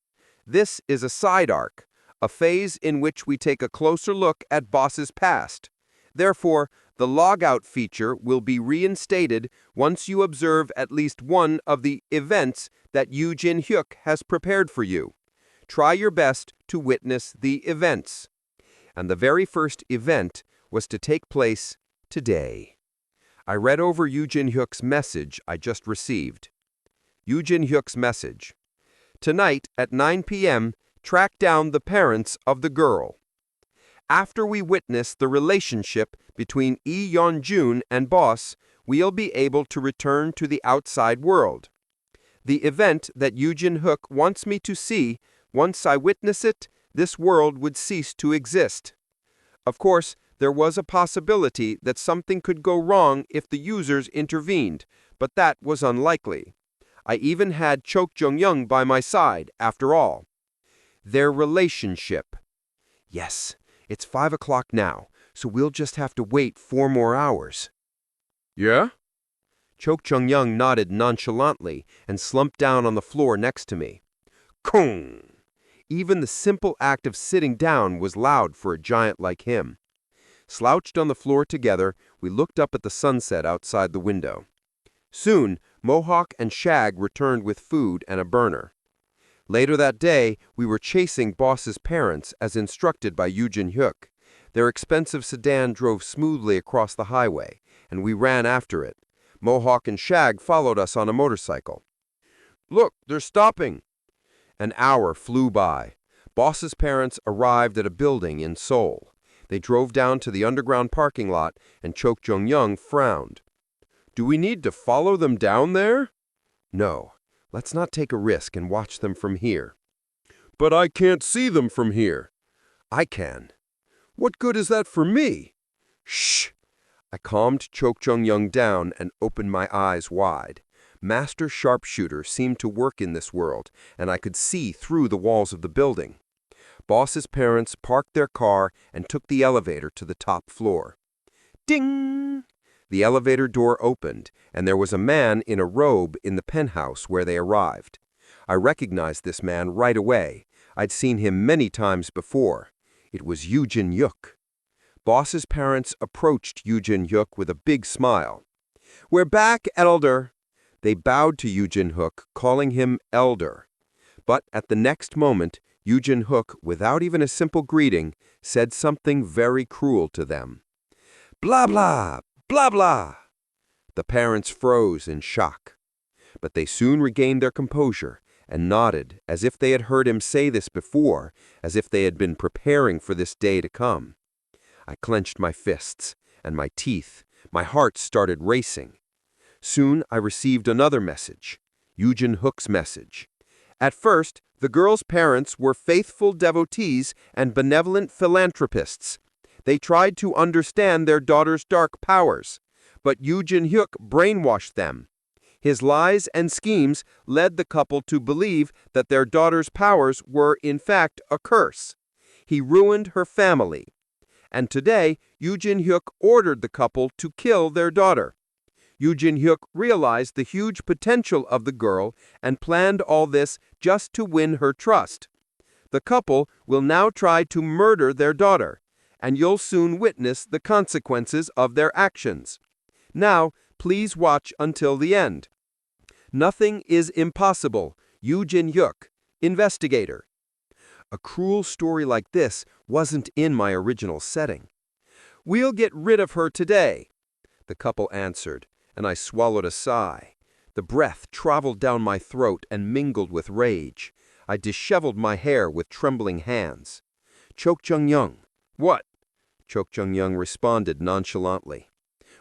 This is a side arc, a phase in which we take a closer look at Boss's past. Therefore, the logout feature will be reinstated once you observe at least one of the events that Yoo Jin-hyuk has prepared for you. Try your best to witness the events." And the very first event was to take place today. I read over Yoo Jin-hyuk's message I just received. Yoo Jin-hyuk's message: "Tonight at 9 p.m., track down the parents of the girl. After we witness the relationship between Lee Yeon-jun and Boss, we'll be able to return to the outside world. The event that Yujin Hook wants me to see, once I witness it, this world would cease to exist. Of course, there was a possibility that something could go wrong if the users intervened, but that was unlikely. I even had Chok Jong-young by my side, after all. Their relationship. Yes, it's 5 o'clock now, so we'll just have to wait 4 more hours. Yeah? Chok Jong-young nodded nonchalantly and slumped down on the floor next to me. Kong! Even the simple act of sitting down was loud for a giant like him. Slouched on the floor together, we looked up at the sunset outside the window. Soon, Mohawk and Shag returned with food and a burner. Later that day, we were chasing Boss's parents as instructed by Yujin Hyuk. Their expensive sedan drove smoothly across the highway, and we ran after it. Mohawk and Shag followed us on a motorcycle. Look, they're stopping. An hour flew by. Boss's parents arrived at a building in Seoul. They drove down to the underground parking lot, and Chok Jong-young frowned. Do we need to follow them down there? No, let's not take a risk and watch them from here. But I can't see them from here. I can. What good is that for me? Shh! I calmed Chok Jong-young down and opened my eyes wide. Master sharpshooter seemed to work in this world, and I could see through the walls of the building. Boss's parents parked their car and took the elevator to the top floor. Ding! The elevator door opened, and there was a man in a robe in the penthouse where they arrived. I recognized this man right away. I'd seen him many times before. It was Yujin Hyuk. Boss's parents approached Yujin Hyuk with a big smile. "We're back, Elder." They bowed to Yujin Hyuk, calling him Elder. But at the next moment, Yujin Hyuk, without even a simple greeting, said something very cruel to them. "Blah blah, blah blah." The parents froze in shock. But they soon regained their composure and nodded as if they had heard him say this before, as if they had been preparing for this day to come. I clenched my fists and my teeth. My heart started racing. Soon I received another message, Yujin Hyuk's message. At first, the girl's parents were faithful devotees and benevolent philanthropists. They tried to understand their daughter's dark powers, but Yujin Hyuk brainwashed them. His lies and schemes led the couple to believe that their daughter's powers were, in fact, a curse. He ruined her family. And today, Yujin Hyuk ordered the couple to kill their daughter. Yujin Hyuk realized the huge potential of the girl and planned all this just to win her trust. The couple will now try to murder their daughter, and you'll soon witness the consequences of their actions. Now, please watch until the end. Nothing is impossible. Yujin Hyuk, investigator. A cruel story like this wasn't in my original setting. "We'll get rid of her today," the couple answered, and I swallowed a sigh. The breath traveled down my throat and mingled with rage. I disheveled my hair with trembling hands. "Chok Jong-young." "What?" Chok Jong-young responded nonchalantly.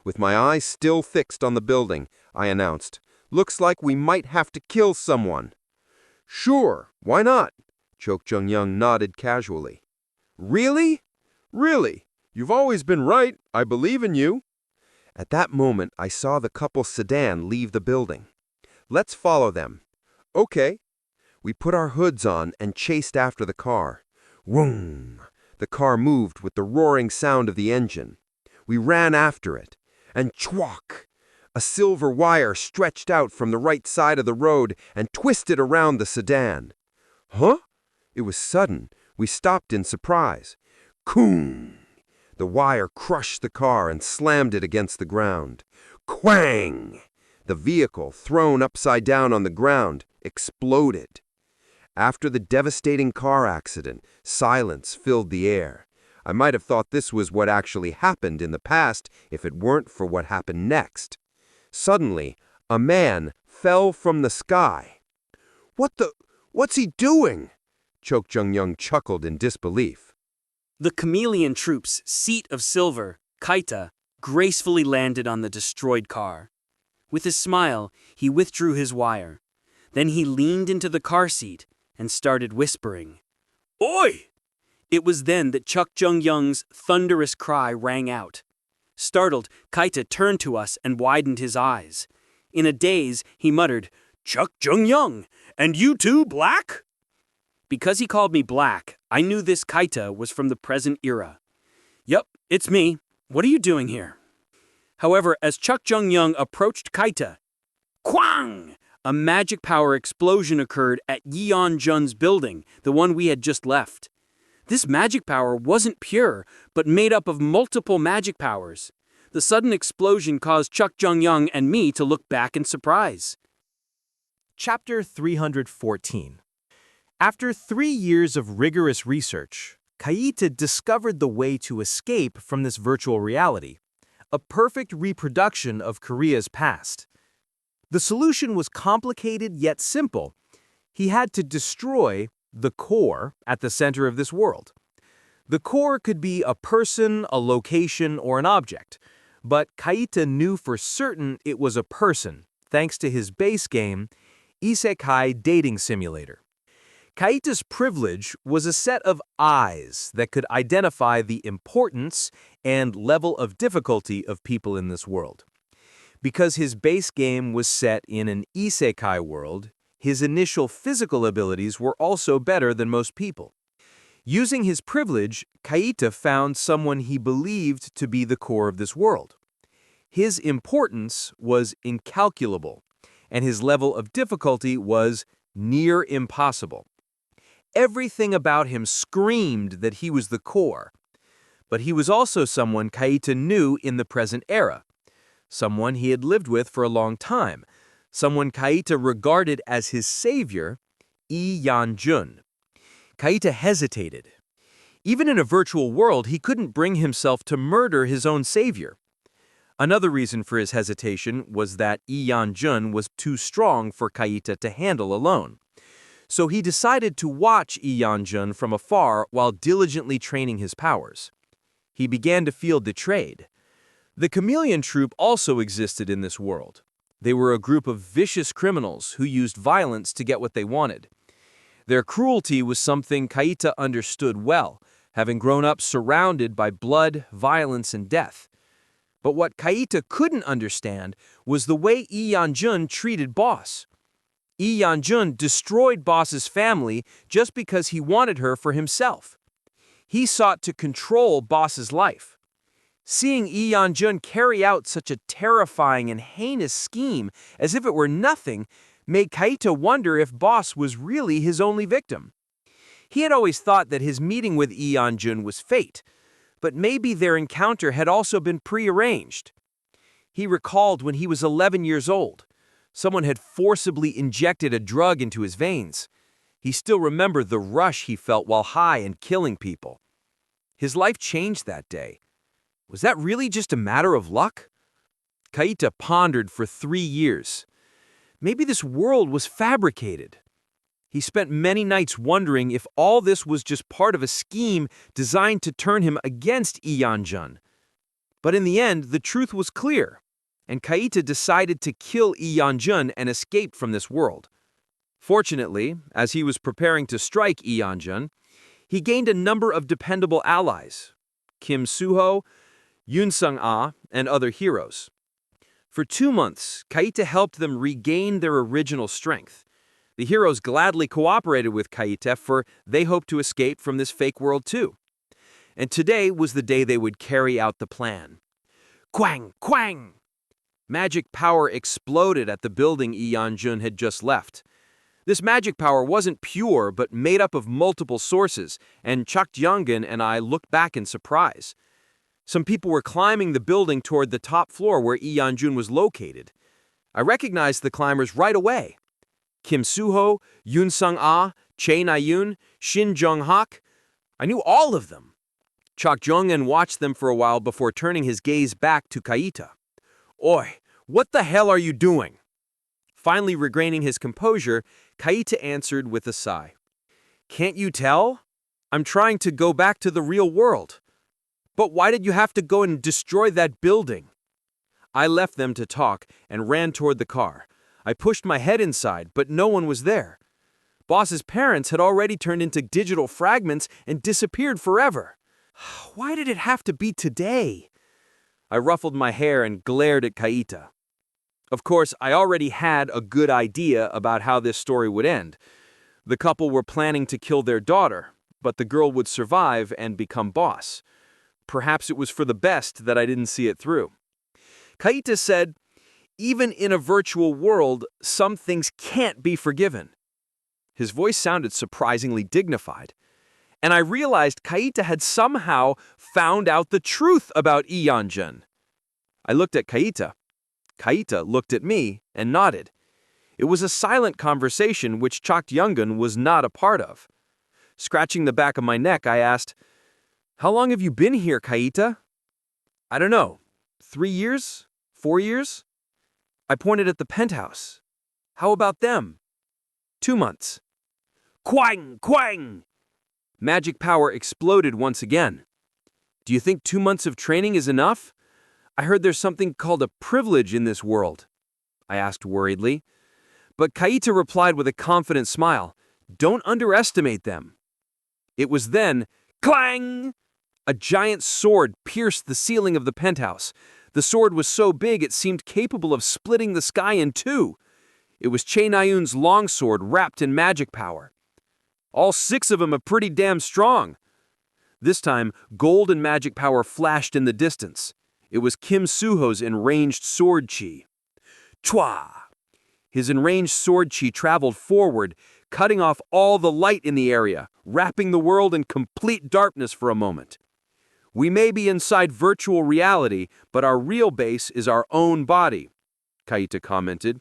With my eyes still fixed on the building, I announced, "Looks like we might have to kill someone." "Sure, why not?" Chok Jong-young nodded casually. "Really? Really? You've always been right. I believe in you." At that moment, I saw the couple's sedan leave the building. "Let's follow them." "Okay." We put our hoods on and chased after the car. Vroom! The car moved with the roaring sound of the engine. We ran after it. And chwok! A silver wire stretched out from the right side of the road and twisted around the sedan. "Huh?" It was sudden. We stopped in surprise. Koom! The wire crushed the car and slammed it against the ground. Quang! The vehicle, thrown upside down on the ground, exploded. After the devastating car accident, silence filled the air. I might have thought this was what actually happened in the past if it weren't for what happened next. Suddenly, a man fell from the sky. What's he doing?" Chok Jong-young chuckled in disbelief. The chameleon troops, seat of silver, Kaita, gracefully landed on the destroyed car. With a smile, he withdrew his wire. Then he leaned into the car seat and started whispering. Oi! It was then that Chuck Jung-young's thunderous cry rang out. Startled, Kaita turned to us and widened his eyes. In a daze, he muttered, Chuck Jung-young, and you too, Black? Because he called me Black, I knew this Kaita was from the present era. Yup, it's me. What are you doing here? However, as Chuck Jung-young approached Kaita, Kwang! A magic power explosion occurred at Yeon-jun's building, the one we had just left. This magic power wasn't pure, but made up of multiple magic powers. The sudden explosion caused Chuck Jung-young and me to look back in surprise. Chapter 314. After 3 years of rigorous research, Kaita discovered the way to escape from this virtual reality, a perfect reproduction of Korea's past. The solution was complicated yet simple. He had to destroy the core at the center of this world. The core could be a person, a location, or an object, but Kaita knew for certain it was a person, thanks to his base game, Isekai Dating Simulator. Kaita's privilege was a set of eyes that could identify the importance and level of difficulty of people in this world. Because his base game was set in an Isekai world, his initial physical abilities were also better than most people. Using his privilege, Kaita found someone he believed to be the core of this world. His importance was incalculable, and his level of difficulty was near impossible. Everything about him screamed that he was the core. But he was also someone Kaita knew in the present era, someone he had lived with for a long time, someone Kaita regarded as his savior, Lee Yan-jun. Kaita hesitated. Even in a virtual world, he couldn't bring himself to murder his own savior. Another reason for his hesitation was that Lee Yan-jun was too strong for Kaita to handle alone. So he decided to watch Lee Yan-jun from afar while diligently training his powers. He began to feel betrayed. The Chameleon Troupe also existed in this world. They were a group of vicious criminals who used violence to get what they wanted. Their cruelty was something Kaita understood well, having grown up surrounded by blood, violence, and death. But what Kaita couldn't understand was the way Lee Yan-jun treated Boss. Lee Yan-jun destroyed Boss's family just because he wanted her for himself. He sought to control Boss's life. Seeing Lee Yan-jun carry out such a terrifying and heinous scheme as if it were nothing made Kaita wonder if Boss was really his only victim. He had always thought that his meeting with Lee Yan-jun was fate, but maybe their encounter had also been prearranged. He recalled when he was 11 years old. Someone had forcibly injected a drug into his veins. He still remembered the rush he felt while high and killing people. His life changed that day. Was that really just a matter of luck? Kaita pondered for 3 years. Maybe this world was fabricated. He spent many nights wondering if all this was just part of a scheme designed to turn him against Lee Yan-jun. But in the end, the truth was clear, and Kaita decided to kill Lee Yan-jun and escape from this world. Fortunately, as he was preparing to strike Lee Yan-jun, he gained a number of dependable allies: Kim Soo-ho, Yoon Sung-ah, and other heroes. For 2 months, Kaita helped them regain their original strength. The heroes gladly cooperated with Kaita, for they hoped to escape from this fake world too. And today was the day they would carry out the plan. Quang! Quang! Magic power exploded at the building Lee Yan-jun had just left. This magic power wasn't pure, but made up of multiple sources, and Chuck Jung-geun and I looked back in surprise. Some people were climbing the building toward the top floor where Lee Yan-jun was located. I recognized the climbers right away. Kim Soo-ho, Yoon Sung-ah, Chae Na-yoon, Shin Jung-hak. I knew all of them. Chuck Jung-geun watched them for a while before turning his gaze back to Kaita. Oi, what the hell are you doing? Finally regaining his composure, Kaita answered with a sigh. Can't you tell? I'm trying to go back to the real world. But why did you have to go and destroy that building? I left them to talk and ran toward the car. I pushed my head inside, but no one was there. Boss's parents had already turned into digital fragments and disappeared forever. Why did it have to be today? I ruffled my hair and glared at Kaita. Of course, I already had a good idea about how this story would end. The couple were planning to kill their daughter, but the girl would survive and become boss. Perhaps it was for the best that I didn't see it through. Kaita said, "Even in a virtual world, some things can't be forgiven." His voice sounded surprisingly dignified. And I realized Kaita had somehow found out the truth about Iyanjun. I looked at Kaita. Kaita looked at me and nodded. It was a silent conversation which Chok Youngun was not a part of. Scratching the back of my neck, I asked, "How long have you been here, Kaita?" "I don't know. 3 years? 4 years?" I pointed at the penthouse. "How about them?" 2 months. Quang! Quang! Magic power exploded once again. "Do you think 2 months of training is enough? I heard there's something called a privilege in this world," I asked worriedly. But Kaita replied with a confident smile, "Don't underestimate them." It was then, clang! A giant sword pierced the ceiling of the penthouse. The sword was so big it seemed capable of splitting the sky in two. It was Che Nayun's longsword wrapped in magic power. "All 6 of them are pretty damn strong." This time, gold and magic power flashed in the distance. It was Kim Suho's enranged sword chi. Chwa! His enranged sword chi traveled forward, cutting off all the light in the area, wrapping the world in complete darkness for a moment. "We may be inside virtual reality, but our real base is our own body," Kaita commented.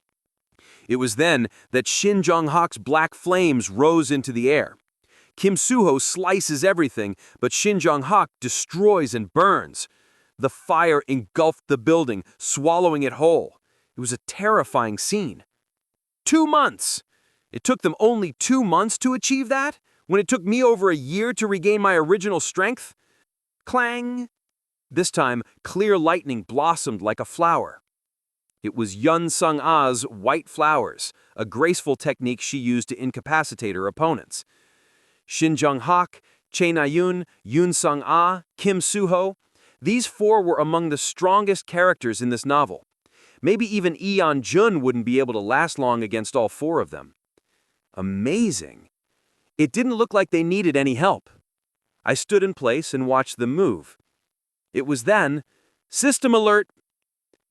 It was then that Shin Jong-hak's black flames rose into the air. Kim Suho slices everything, but Shin Jong-hak destroys and burns. The fire engulfed the building, swallowing it whole. It was a terrifying scene. 2 months! It took them only 2 months to achieve that, when it took me over a year to regain my original strength? Clang! This time, clear lightning blossomed like a flower. It was Yun Sung-ah's white flowers, a graceful technique she used to incapacitate her opponents. Shin Jong-hak, Che Na-yun, Yun Sung-ah, Kim Suho, these 4 were among the strongest characters in this novel. Maybe even Iyanjun wouldn't be able to last long against all 4 of them. Amazing. It didn't look like they needed any help. I stood in place and watched them move. It was then, "System alert!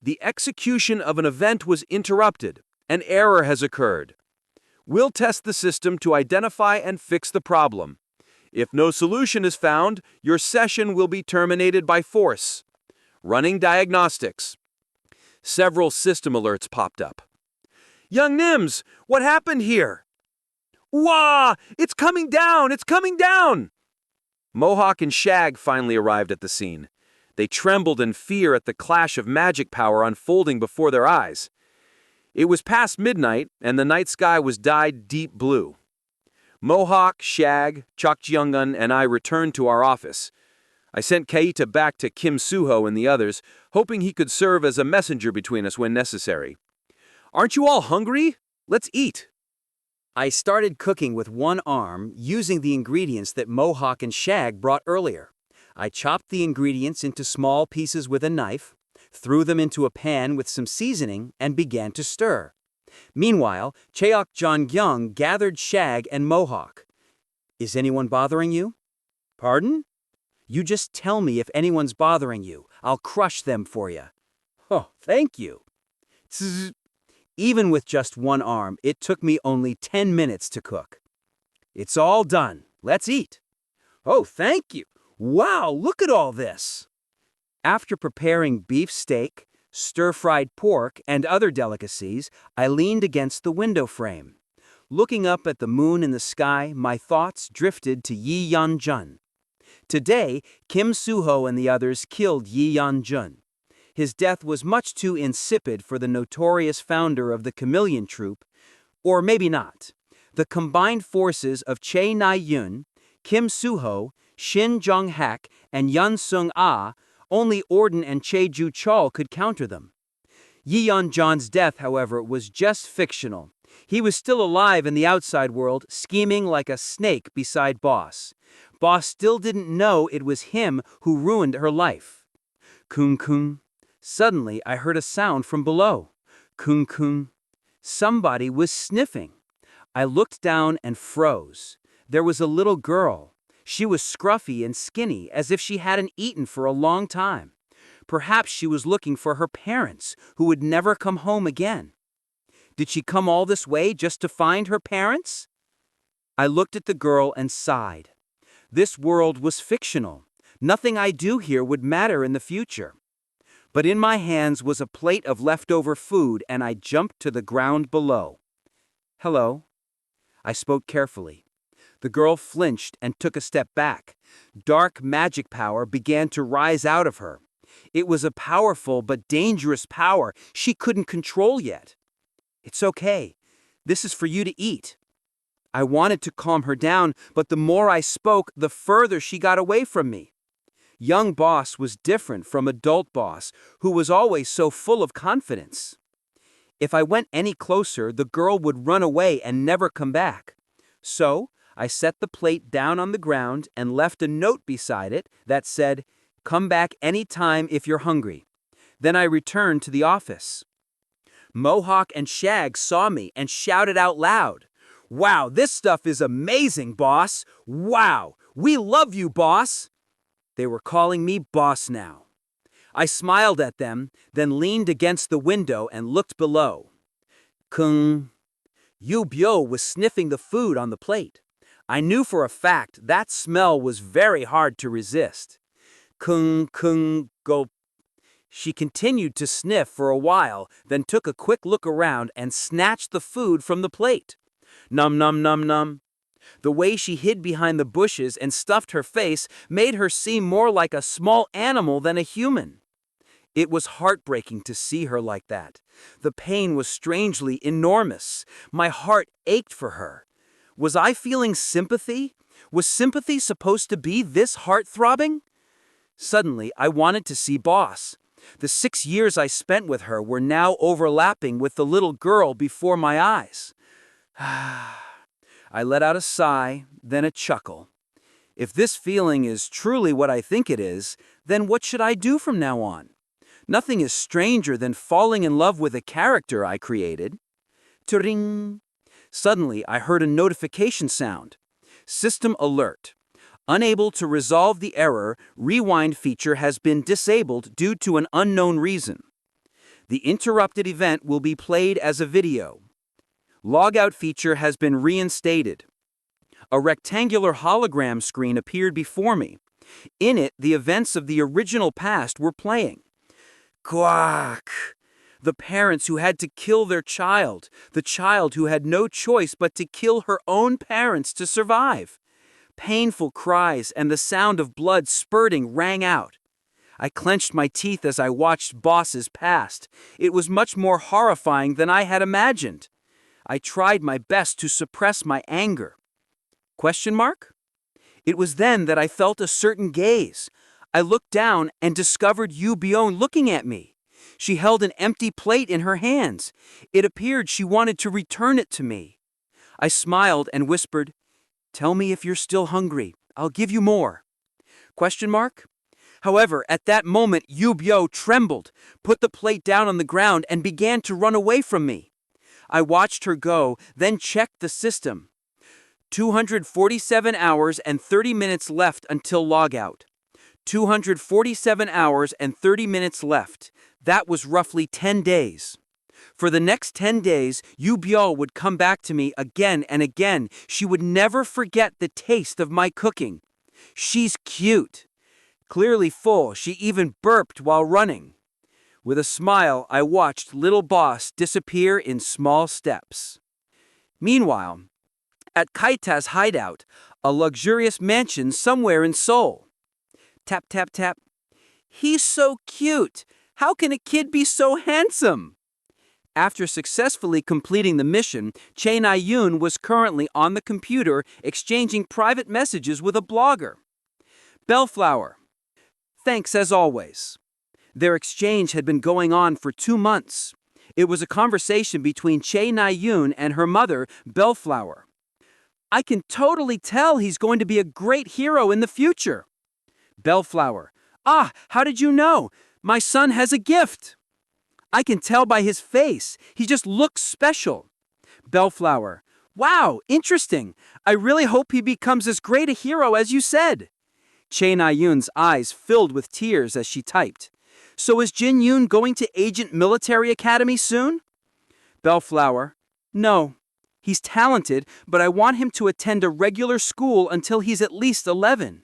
The execution of an event was interrupted. An error has occurred. We'll test the system to identify and fix the problem. If no solution is found, your session will be terminated by force. Running diagnostics." Several system alerts popped up. "Young Nims, what happened here?" "Wah! It's coming down! It's coming down!" Mohawk and Shag finally arrived at the scene. They trembled in fear at the clash of magic power unfolding before their eyes. It was past midnight, and the night sky was dyed deep blue. Mohawk, Shag, Chok Youngun, and I returned to our office. I sent Kaita back to Kim Suho and the others, hoping he could serve as a messenger between us when necessary. "Aren't you all hungry? Let's eat." I started cooking with one arm using the ingredients that Mohawk and Shag brought earlier. I chopped the ingredients into small pieces with a knife, threw them into a pan with some seasoning, and began to stir. Meanwhile, Cheok Jong-gyung gathered Shag and Mohawk. "Is anyone bothering you?" "Pardon?" "You just tell me if anyone's bothering you. I'll crush them for you." "Oh, thank you." Tsk. Even with just one arm, it took me only 10 minutes to cook. "It's all done. Let's eat." "Oh, thank you. Wow, look at all this." After preparing beef steak, stir-fried pork, and other delicacies, I leaned against the window frame. Looking up at the moon in the sky, my thoughts drifted to Yi Yan-jun. Today, Kim Suho and the others killed Yi Yan-jun. His death was much too insipid for the notorious founder of the Chameleon Troupe, or maybe not. The combined forces of Che Na-yun, Kim Suho, Shin Jong-hak and Yun Sung-ah, only Orden and Chae-ju Chol could counter them. Yeon-jon's death, however, was just fictional. He was still alive in the outside world, scheming like a snake beside Boss. Boss still didn't know it was him who ruined her life. Kung kung. Suddenly, I heard a sound from below. Kung kung. Somebody was sniffing. I looked down and froze. There was a little girl. She was scruffy and skinny, as if she hadn't eaten for a long time. Perhaps she was looking for her parents, who would never come home again. Did she come all this way just to find her parents? I looked at the girl and sighed. This world was fictional. Nothing I do here would matter in the future. But in my hands was a plate of leftover food, and I jumped to the ground below. Hello. I spoke carefully. The girl flinched and took a step back. Dark magic power began to rise out of her. It was a powerful but dangerous power she couldn't control yet. It's okay. This is for you to eat. I wanted to calm her down, but the more I spoke, the further she got away from me. Young Boss was different from adult Boss, who was always so full of confidence. If I went any closer, the girl would run away and never come back. So, I set the plate down on the ground and left a note beside it that said, "Come back any time if you're hungry." Then I returned to the office. Mohawk and Shag saw me and shouted out loud, "Wow, this stuff is amazing, boss! Wow, we love you, boss!" They were calling me boss now. I smiled at them, then leaned against the window and looked below. Kung. Yu Bio was sniffing the food on the plate. I knew for a fact that smell was very hard to resist. Kung, gulp. She continued to sniff for a while, then took a quick look around and snatched the food from the plate. Num num num num. The way she hid behind the bushes and stuffed her face made her seem more like a small animal than a human. It was heartbreaking to see her like that. The pain was strangely enormous. My heart ached for her. Was I feeling sympathy? Was sympathy supposed to be this heart-throbbing? Suddenly, I wanted to see Boss. The 6 years I spent with her were now overlapping with the little girl before my eyes. I let out a sigh, then a chuckle. If this feeling is truly what I think it is, then what should I do from now on? Nothing is stranger than falling in love with a character I created. Tring! Suddenly, I heard a notification sound. System alert. Unable to resolve the error, rewind feature has been disabled due to an unknown reason. The interrupted event will be played as a video. Logout feature has been reinstated. A rectangular hologram screen appeared before me. In it, the events of the original past were playing. Quack! The parents who had to kill their child, the child who had no choice but to kill her own parents to survive. Painful cries and the sound of blood spurting rang out. I clenched my teeth as I watched Boss's past. It was much more horrifying than I had imagined. I tried my best to suppress my anger. Question mark? It was then that I felt a certain gaze. I looked down and discovered Yu Bion looking at me. She held an empty plate in her hands. It appeared she wanted to return it to me. I smiled and whispered, "Tell me if you're still hungry. I'll give you more." Question mark? However, at that moment, Yu Bio trembled, put the plate down on the ground, and began to run away from me. I watched her go, then checked the system. 247 hours and 30 minutes left until logout. 247 hours and 30 minutes left. That was roughly 10 days. For the next 10 days, Yu Bio would come back to me again and again. She would never forget the taste of my cooking. She's cute. Clearly full, she even burped while running. With a smile, I watched little Boss disappear in small steps. Meanwhile, at Kaita's hideout, a luxurious mansion somewhere in Seoul. Tap, tap, tap. He's so cute. How can a kid be so handsome? After successfully completing the mission, Chae Na-yoon was currently on the computer exchanging private messages with a blogger. Bellflower. Thanks as always. Their exchange had been going on for 2 months. It was a conversation between Che Na-yoon and her mother, Bellflower. I can totally tell he's going to be a great hero in the future. Bellflower. Ah, how did you know? My son has a gift. I can tell by his face. He just looks special. Bellflower. Wow, interesting. I really hope he becomes as great a hero as you said. Che Na-yoon's eyes filled with tears as she typed. So is Jin Yoon going to Agent Military Academy soon? Bellflower. No. He's talented, but I want him to attend a regular school until he's at least 11.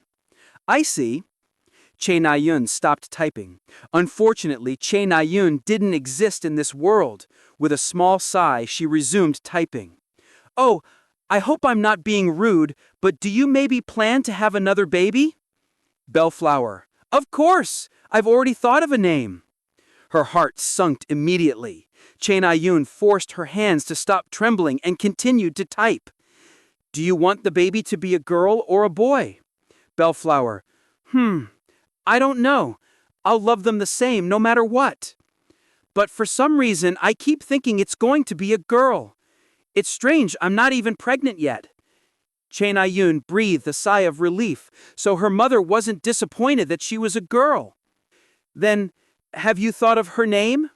I see. Che Na-yoon stopped typing. Unfortunately, Che Na-yoon didn't exist in this world. With a small sigh, she resumed typing. Oh, I hope I'm not being rude, but do you maybe plan to have another baby? Bellflower. Of course! I've already thought of a name. Her heart sunk immediately. Che Na-yoon forced her hands to stop trembling and continued to type. Do you want the baby to be a girl or a boy? Bellflower. I don't know. I'll love them the same no matter what. But for some reason, I keep thinking it's going to be a girl. It's strange, I'm not even pregnant yet. Che Na-yoon breathed a sigh of relief, so her mother wasn't disappointed that she was a girl. Then, have you thought of her name?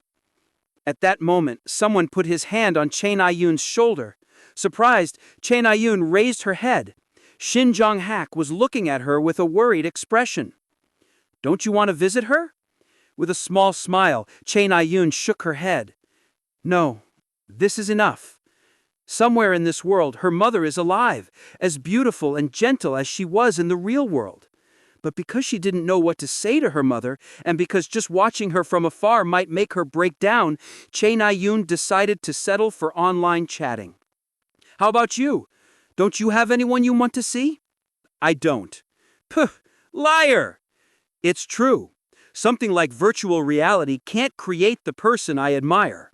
At that moment, someone put his hand on Che Na-yoon's shoulder. Surprised, Che Na-yoon raised her head. Shin Jong-hak was looking at her with a worried expression. Don't you want to visit her? With a small smile, Che Na-yoon shook her head. No, this is enough. Somewhere in this world, her mother is alive, as beautiful and gentle as she was in the real world. But because she didn't know what to say to her mother, and because just watching her from afar might make her break down, Che Na-yoon decided to settle for online chatting. How about you? Don't you have anyone you want to see? I don't. Puh, liar! It's true. Something like virtual reality can't create the person I admire.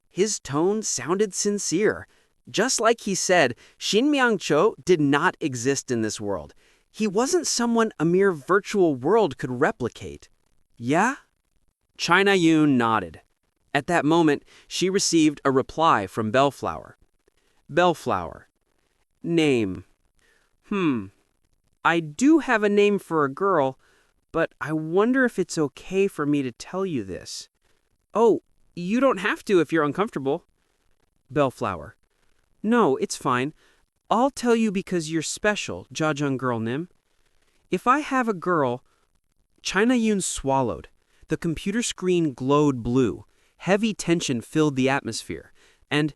His tone sounded sincere. Just like he said, Shin Myung-cho did not exist in this world. He wasn't someone a mere virtual world could replicate. Yeah? Che Na-yoon nodded. At that moment, she received a reply from Bellflower. Bellflower. Name. I do have a name for a girl, but I wonder if it's okay for me to tell you this. Oh, you don't have to if you're uncomfortable. Bellflower. No, it's fine. I'll tell you because you're special, Jajung Girl Nim. If I have a girl... Che Na-yoon swallowed. The computer screen glowed blue. Heavy tension filled the atmosphere. And...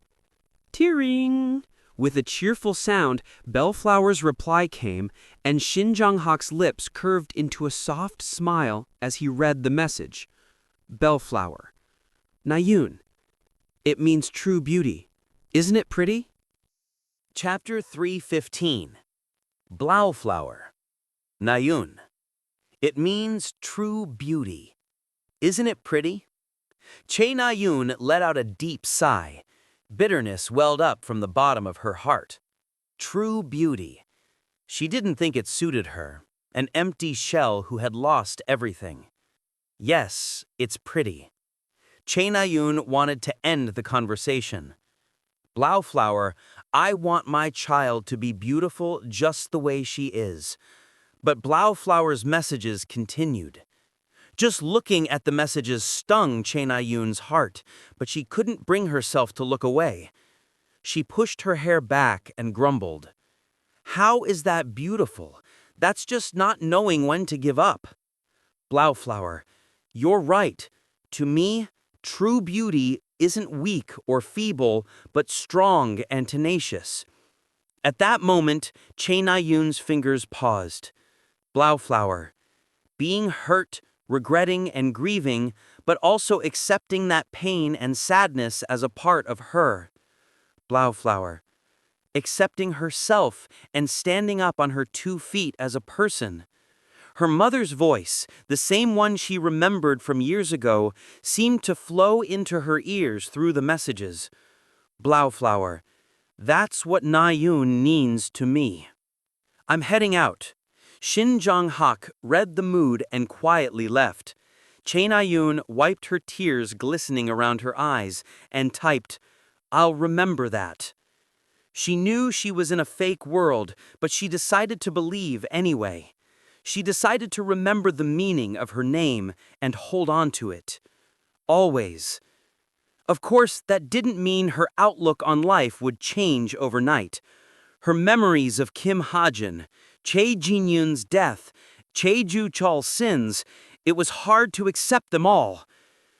tearing! With a cheerful sound, Bellflower's reply came, and Shin Jong-hak's lips curved into a soft smile as he read the message. Bellflower. Na-yoon. It means true beauty. Isn't it pretty? Chapter 315. Blauflower. Na-yoon. It means true beauty. Isn't it pretty? Che Na-yoon let out a deep sigh. Bitterness welled up from the bottom of her heart. True beauty. She didn't think it suited her, an empty shell who had lost everything. Yes, it's pretty. Che Na-yoon wanted to end the conversation. Blauflower, I want my child to be beautiful just the way she is. But Blauflower's messages continued. Just looking at the messages stung Che Na-yoon's heart, but she couldn't bring herself to look away. She pushed her hair back and grumbled. How is that beautiful? That's just not knowing when to give up. Blauflower, you're right. To me, true beauty isn't weak or feeble, but strong and tenacious. At that moment, Che Na-yoon's fingers paused. Blauflower, being hurt, regretting and grieving, but also accepting that pain and sadness as a part of her. Blauflower, accepting herself and standing up on her 2 feet as a person. Her mother's voice, the same one she remembered from years ago, seemed to flow into her ears through the messages. Blauflower, that's what Na-yoon means to me. I'm heading out. Shin Jong-hak read the mood and quietly left. Chain Ayun wiped her tears glistening around her eyes and typed, "I'll remember that." She knew she was in a fake world, but she decided to believe anyway. She decided to remember the meaning of her name and hold on to it. Always. Of course, that didn't mean her outlook on life would change overnight. Her memories of Kim Hajin, Chae Jin-yoon's death, Chae Ju-chol's sins, it was hard to accept them all.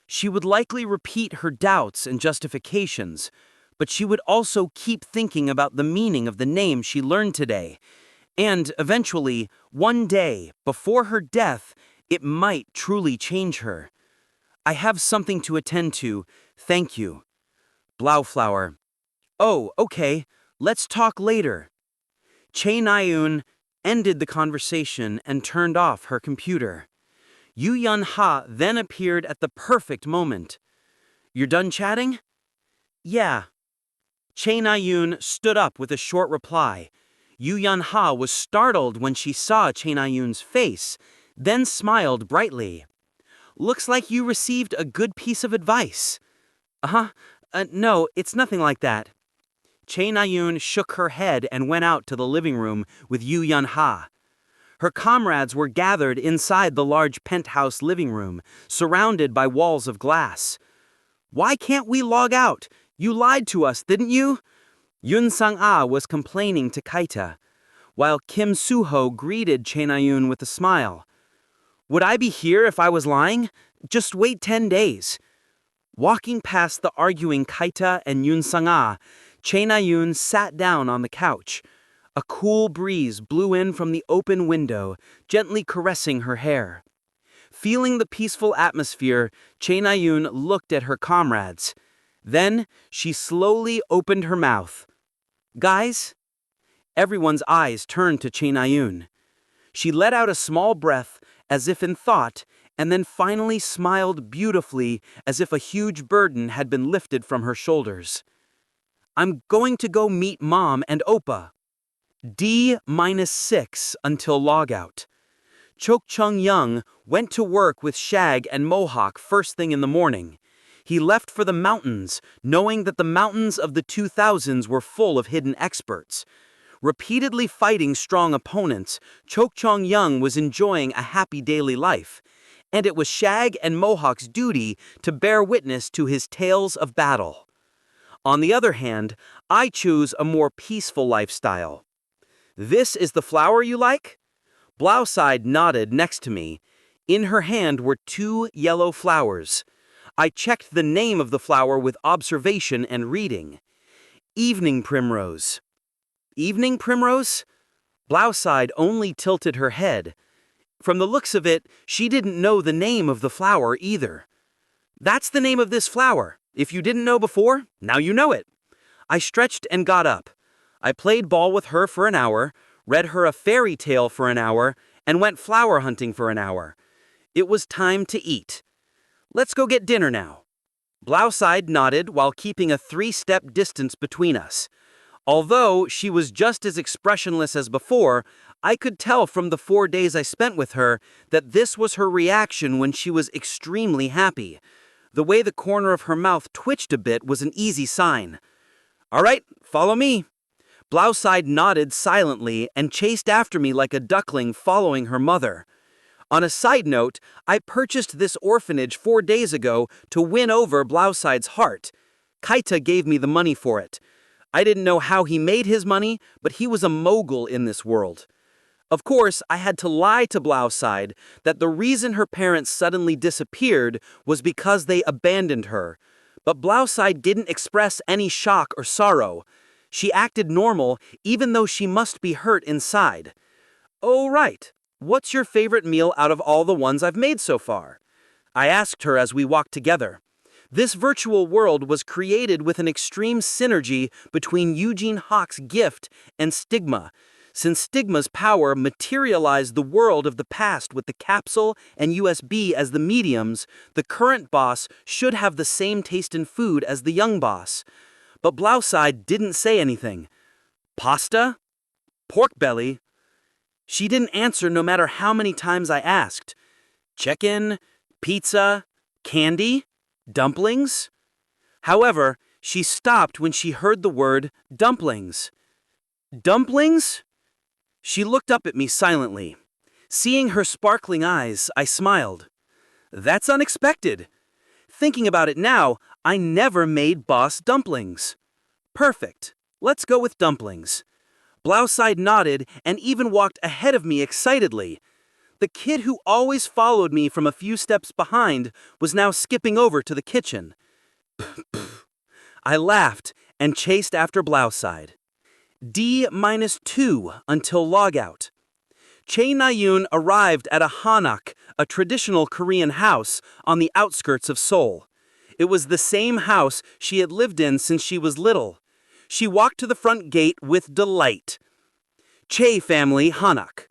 She would likely repeat her doubts and justifications, but she would also keep thinking about the meaning of the name she learned today. And eventually, one day, before her death, it might truly change her. "I have something to attend to, thank you." Blauflower. "Oh, okay, let's talk later." Chae Ayun ended the conversation and turned off her computer. Yu Yun-ha then appeared at the perfect moment. "You're done chatting?" "Yeah." Chae Ayun stood up with a short reply. Yu Yun-ha was startled when she saw Chae Ayun's face, then smiled brightly. "Looks like you received a good piece of advice." No, it's nothing like that." Chae Ayun shook her head and went out to the living room with Yu Yun-ha. Her comrades were gathered inside the large penthouse living room, surrounded by walls of glass. "Why can't we log out? You lied to us, didn't you?" Yun Sang-ah was complaining to Kaita, while Kim Soo-ho greeted Chae Ayun with a smile. "Would I be here if I was lying? Just wait 10 days. Walking past the arguing Kaita and Yun Sang-ah, Chae Ayun sat down on the couch. A cool breeze blew in from the open window, gently caressing her hair. Feeling the peaceful atmosphere, Chae Ayun looked at her comrades. Then she slowly opened her mouth. "Guys?" Everyone's eyes turned to Chae Ayun. She let out a small breath, as if in thought, and then finally smiled beautifully, as if a huge burden had been lifted from her shoulders. "I'm going to go meet Mom and Oppa. D-6 until logout." Chok Chung-young went to work with Shag and Mohawk first thing in the morning. He left for the mountains, knowing that the mountains of the 2000s were full of hidden experts. Repeatedly fighting strong opponents, Chok Chung-young was enjoying a happy daily life, and it was Shag and Mohawk's duty to bear witness to his tales of battle. On the other hand, I choose a more peaceful lifestyle. "This is the flower you like?" Blouside nodded next to me. In her hand were 2 yellow flowers. I checked the name of the flower with observation and reading. "Evening primrose." "Evening primrose?" Blouside only tilted her head. From the looks of it, she didn't know the name of the flower either. "That's the name of this flower. If you didn't know before, now you know it." I stretched and got up. I played ball with her for an hour, read her a fairy tale for an hour, and went flower hunting for an hour. It was time to eat. "Let's go get dinner now." Blouside nodded while keeping a 3-step distance between us. Although she was just as expressionless as before, I could tell from the 4 days I spent with her that this was her reaction when she was extremely happy. The way the corner of her mouth twitched a bit was an easy sign. "All right, follow me." Blouside nodded silently and chased after me like a duckling following her mother. On a side note, I purchased this orphanage 4 days ago to win over Blouside's heart. Kaita gave me the money for it. I didn't know how he made his money, but he was a mogul in this world. Of course, I had to lie to Blouside that the reason her parents suddenly disappeared was because they abandoned her. But Blouside didn't express any shock or sorrow. She acted normal, even though she must be hurt inside. "Oh, right. What's your favorite meal out of all the ones I've made so far?" I asked her as we walked together. This virtual world was created with an extreme synergy between Eugene Hawk's gift and Stigma, since Stigma's power materialized the world of the past with the capsule and USB as the mediums. The current boss should have the same taste in food as the young boss. But Blouside didn't say anything. "Pasta? Pork belly?" She didn't answer no matter how many times I asked. Check-in, pizza, candy, dumplings? However, she stopped when she heard the word dumplings. Dumplings? She looked up at me silently. Seeing her sparkling eyes, I smiled. That's unexpected. Thinking about it now, I never made boss dumplings. Perfect. Let's go with dumplings. Blouside nodded and even walked ahead of me excitedly. The kid who always followed me from a few steps behind was now skipping over to the kitchen. I laughed and chased after Blouside. D-2 until logout. Chae Na-yoon arrived at a hanok, a traditional Korean house, on the outskirts of Seoul. It was the same house she had lived in since she was little. She walked to the front gate with delight. Chae family hanok.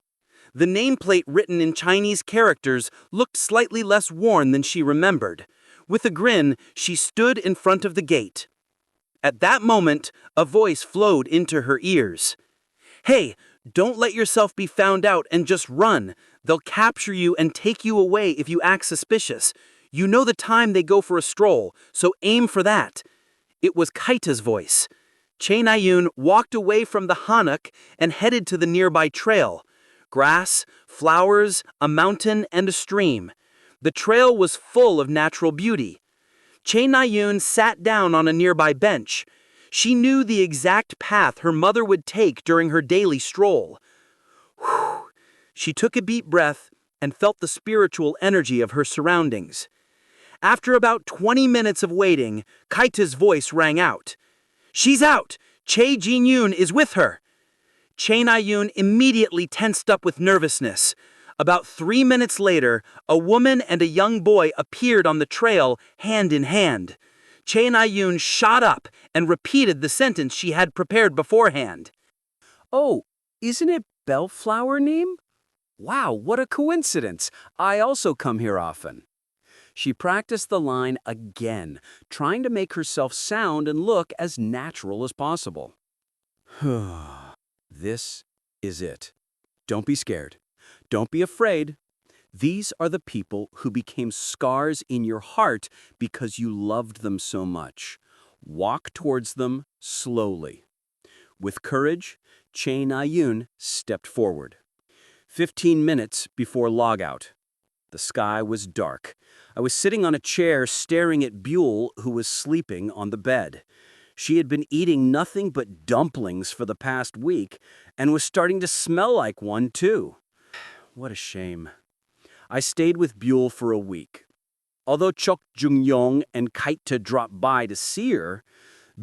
The nameplate written in Chinese characters looked slightly less worn than she remembered. With a grin, she stood in front of the gate. At that moment, a voice flowed into her ears. Hey, don't let yourself be found out and just run. They'll capture you and take you away if you act suspicious. You know the time they go for a stroll, so aim for that. It was Kaita's voice. Chae Na-yoon walked away from the hanok and headed to the nearby trail. Grass, flowers, a mountain, and a stream. The trail was full of natural beauty. Chae Na-yoon sat down on a nearby bench. She knew the exact path her mother would take during her daily stroll. Whew. She took a deep breath and felt the spiritual energy of her surroundings. After about 20 minutes of waiting, Kaita's voice rang out. She's out! Chae Jin-yoon is with her! Chae Na-yoon immediately tensed up with nervousness. About 3 minutes later, a woman and a young boy appeared on the trail, hand in hand. Chae Na-yoon shot up and repeated the sentence she had prepared beforehand. Oh, isn't it Bellflower Neem? Wow, what a coincidence. I also come here often. She practiced the line again, trying to make herself sound and look as natural as possible. This is it. Don't be scared. Don't be afraid. These are the people who became scars in your heart because you loved them so much. Walk towards them slowly. With courage, Chae Na-yoon stepped forward. 15 minutes before logout. The sky was dark. I was sitting on a chair staring at Buell, who was sleeping on the bed. She had been eating nothing but dumplings for the past week and was starting to smell like one, too. What a shame. I stayed with Buell for a week. Although Chok Jung-yong and Kaita dropped by to see her,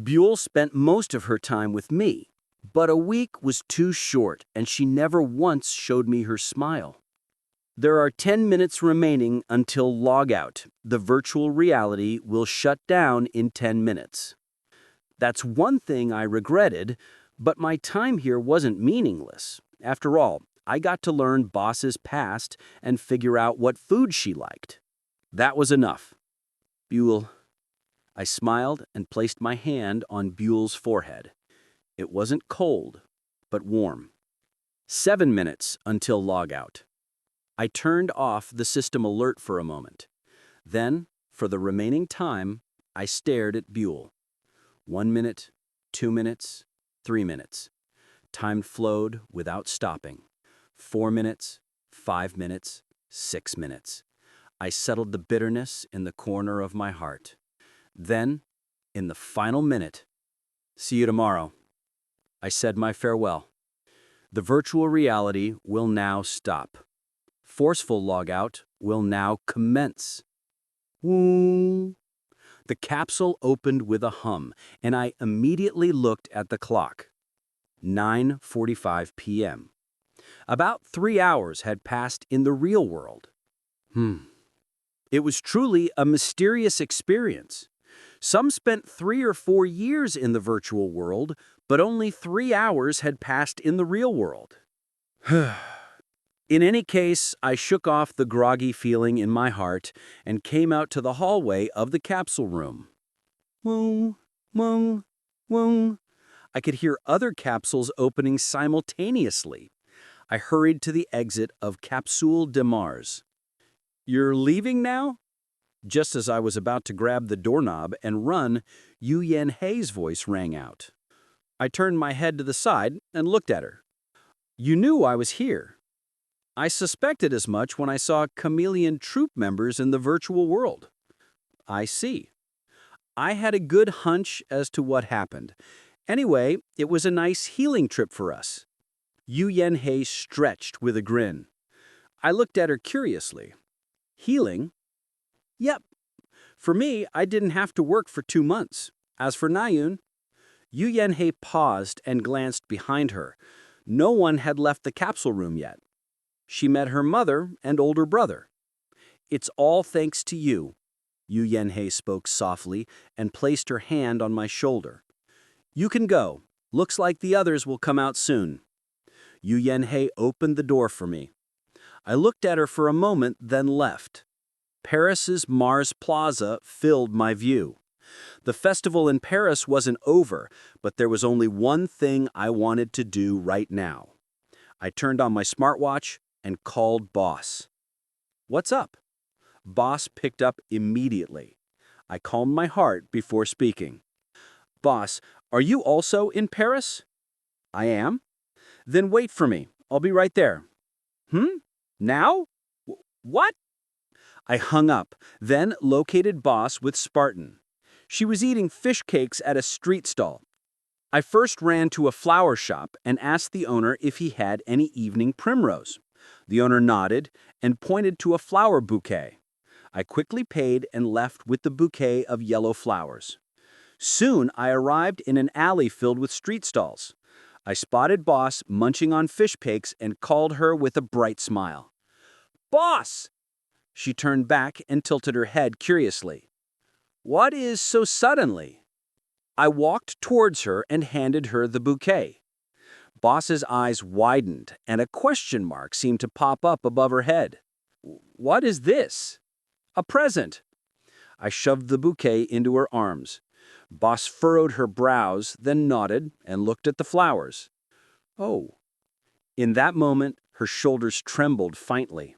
Buell spent most of her time with me. But a week was too short, and she never once showed me her smile. There are 10 minutes remaining until logout. The virtual reality will shut down in 10 minutes. That's one thing I regretted, but my time here wasn't meaningless. After all, I got to learn Boss's past and figure out what food she liked. That was enough. Buell. I smiled and placed my hand on Buell's forehead. It wasn't cold, but warm. 7 minutes until logout. I turned off the system alert for a moment. Then, for the remaining time, I stared at Buell. 1 minute, 2 minutes, 3 minutes. Time flowed without stopping. 4 minutes, 5 minutes, 6 minutes. I settled the bitterness in the corner of my heart. Then, in the final minute, see you tomorrow. I said my farewell. The virtual reality will now stop. Forceful logout will now commence. Woo! The capsule opened with a hum, and I immediately looked at the clock. 9:45 p.m. About 3 hours had passed in the real world. It was truly a mysterious experience. Some spent 3 or 4 years in the virtual world, but only 3 hours had passed in the real world. In any case, I shook off the groggy feeling in my heart and came out to the hallway of the capsule room. Woo, woo, woo. I could hear other capsules opening simultaneously. I hurried to the exit of Capsule de Mars. "You're leaving now?" Just as I was about to grab the doorknob and run, Yu Yanhei's voice rang out. I turned my head to the side and looked at her. "You knew I was here." "I suspected as much when I saw chameleon troop members in the virtual world." "I see." "I had a good hunch as to what happened. Anyway, it was a nice healing trip for us." Yu Yanhei stretched with a grin. I looked at her curiously. "Healing?" "Yep. For me, I didn't have to work for 2 months. As for Nayun..." Yu Yanhei paused and glanced behind her. No one had left the capsule room yet. She met her mother and older brother. "It's all thanks to you." Yu Yanhei spoke softly and placed her hand on my shoulder. "You can go. Looks like the others will come out soon." Yu Yanhei opened the door for me. I looked at her for a moment, then left. Paris's Mars Plaza filled my view. The festival in Paris wasn't over, but there was only one thing I wanted to do right now. I turned on my smartwatch and called Boss. "What's up?" Boss picked up immediately. I calmed my heart before speaking. "Boss, are you also in Paris?" "I am." "Then wait for me. I'll be right there." Now? What?" I hung up, then located Boss with Spartan. She was eating fish cakes at a street stall. I first ran to a flower shop and asked the owner if he had any evening primrose. The owner nodded and pointed to a flower bouquet. I quickly paid and left with the bouquet of yellow flowers. Soon I arrived in an alley filled with street stalls. I spotted Boss munching on fish cakes and called her with a bright smile. "Boss!" She turned back and tilted her head curiously. "What is so suddenly?" I walked towards her and handed her the bouquet. Boss's eyes widened and a question mark seemed to pop up above her head. "What is this?" "A present." I shoved the bouquet into her arms. Boss furrowed her brows, then nodded and looked at the flowers. "Oh." In that moment, her shoulders trembled faintly.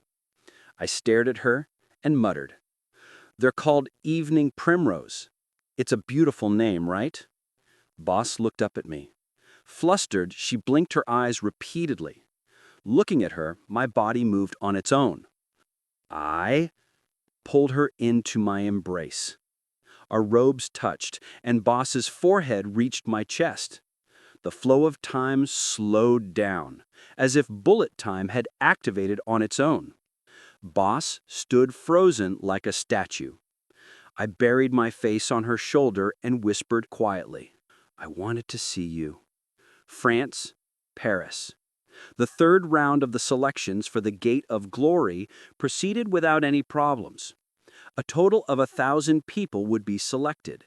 I stared at her and muttered, "They're called evening primrose. It's a beautiful name, right?" Boss looked up at me. Flustered, she blinked her eyes repeatedly. Looking at her, my body moved on its own. I pulled her into my embrace. Our robes touched, and Boss's forehead reached my chest. The flow of time slowed down, as if bullet time had activated on its own. Boss stood frozen like a statue. I buried my face on her shoulder and whispered quietly, "I wanted to see you." France, Paris. The third round of the selections for the Gate of Glory proceeded without any problems. A total of 1,000 people would be selected.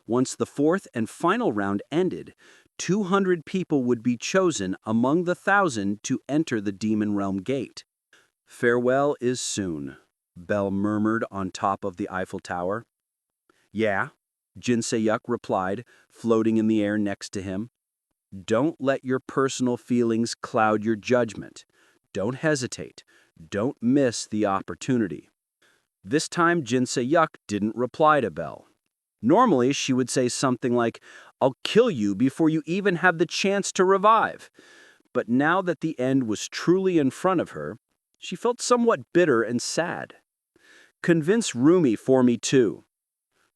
Once the fourth and final round ended, 200 people would be chosen among the 1,000 to enter the Demon Realm Gate. "Farewell is soon," Bell murmured on top of the Eiffel Tower. "Yeah," Jin Se-yuk replied, floating in the air next to him. "Don't let your personal feelings cloud your judgment. Don't hesitate. Don't miss the opportunity." This time Jin Se-yuk didn't reply to Bell. Normally she would say something like, "I'll kill you before you even have the chance to revive." But now that the end was truly in front of her, she felt somewhat bitter and sad. "Convince Rumi for me too."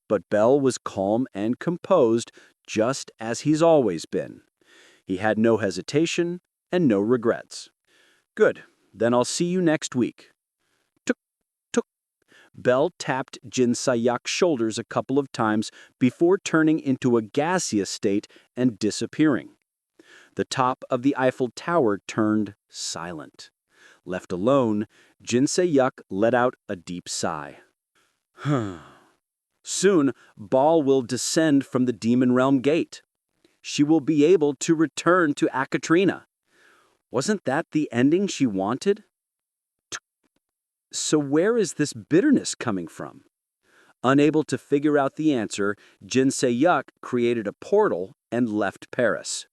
But Bell was calm and composed, just as he's always been. He had no hesitation and no regrets. "Good, then I'll see you next week." Tuk, tuk. Bell tapped Jin Se-yuk's shoulders a couple of times before turning into a gaseous state and disappearing. The top of the Eiffel Tower turned silent. Left alone, Jin Se-yuk let out a deep sigh. Soon, Baal will descend from the Demon Realm Gate. She will be able to return to Akatrina. Wasn't that the ending she wanted? So where is this bitterness coming from? Unable to figure out the answer, Jin Se-yuk created a portal and left Paris.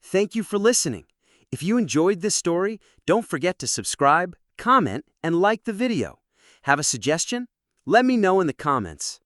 Thank you for listening. If you enjoyed this story, don't forget to subscribe, comment, and like the video. Have a suggestion? Let me know in the comments.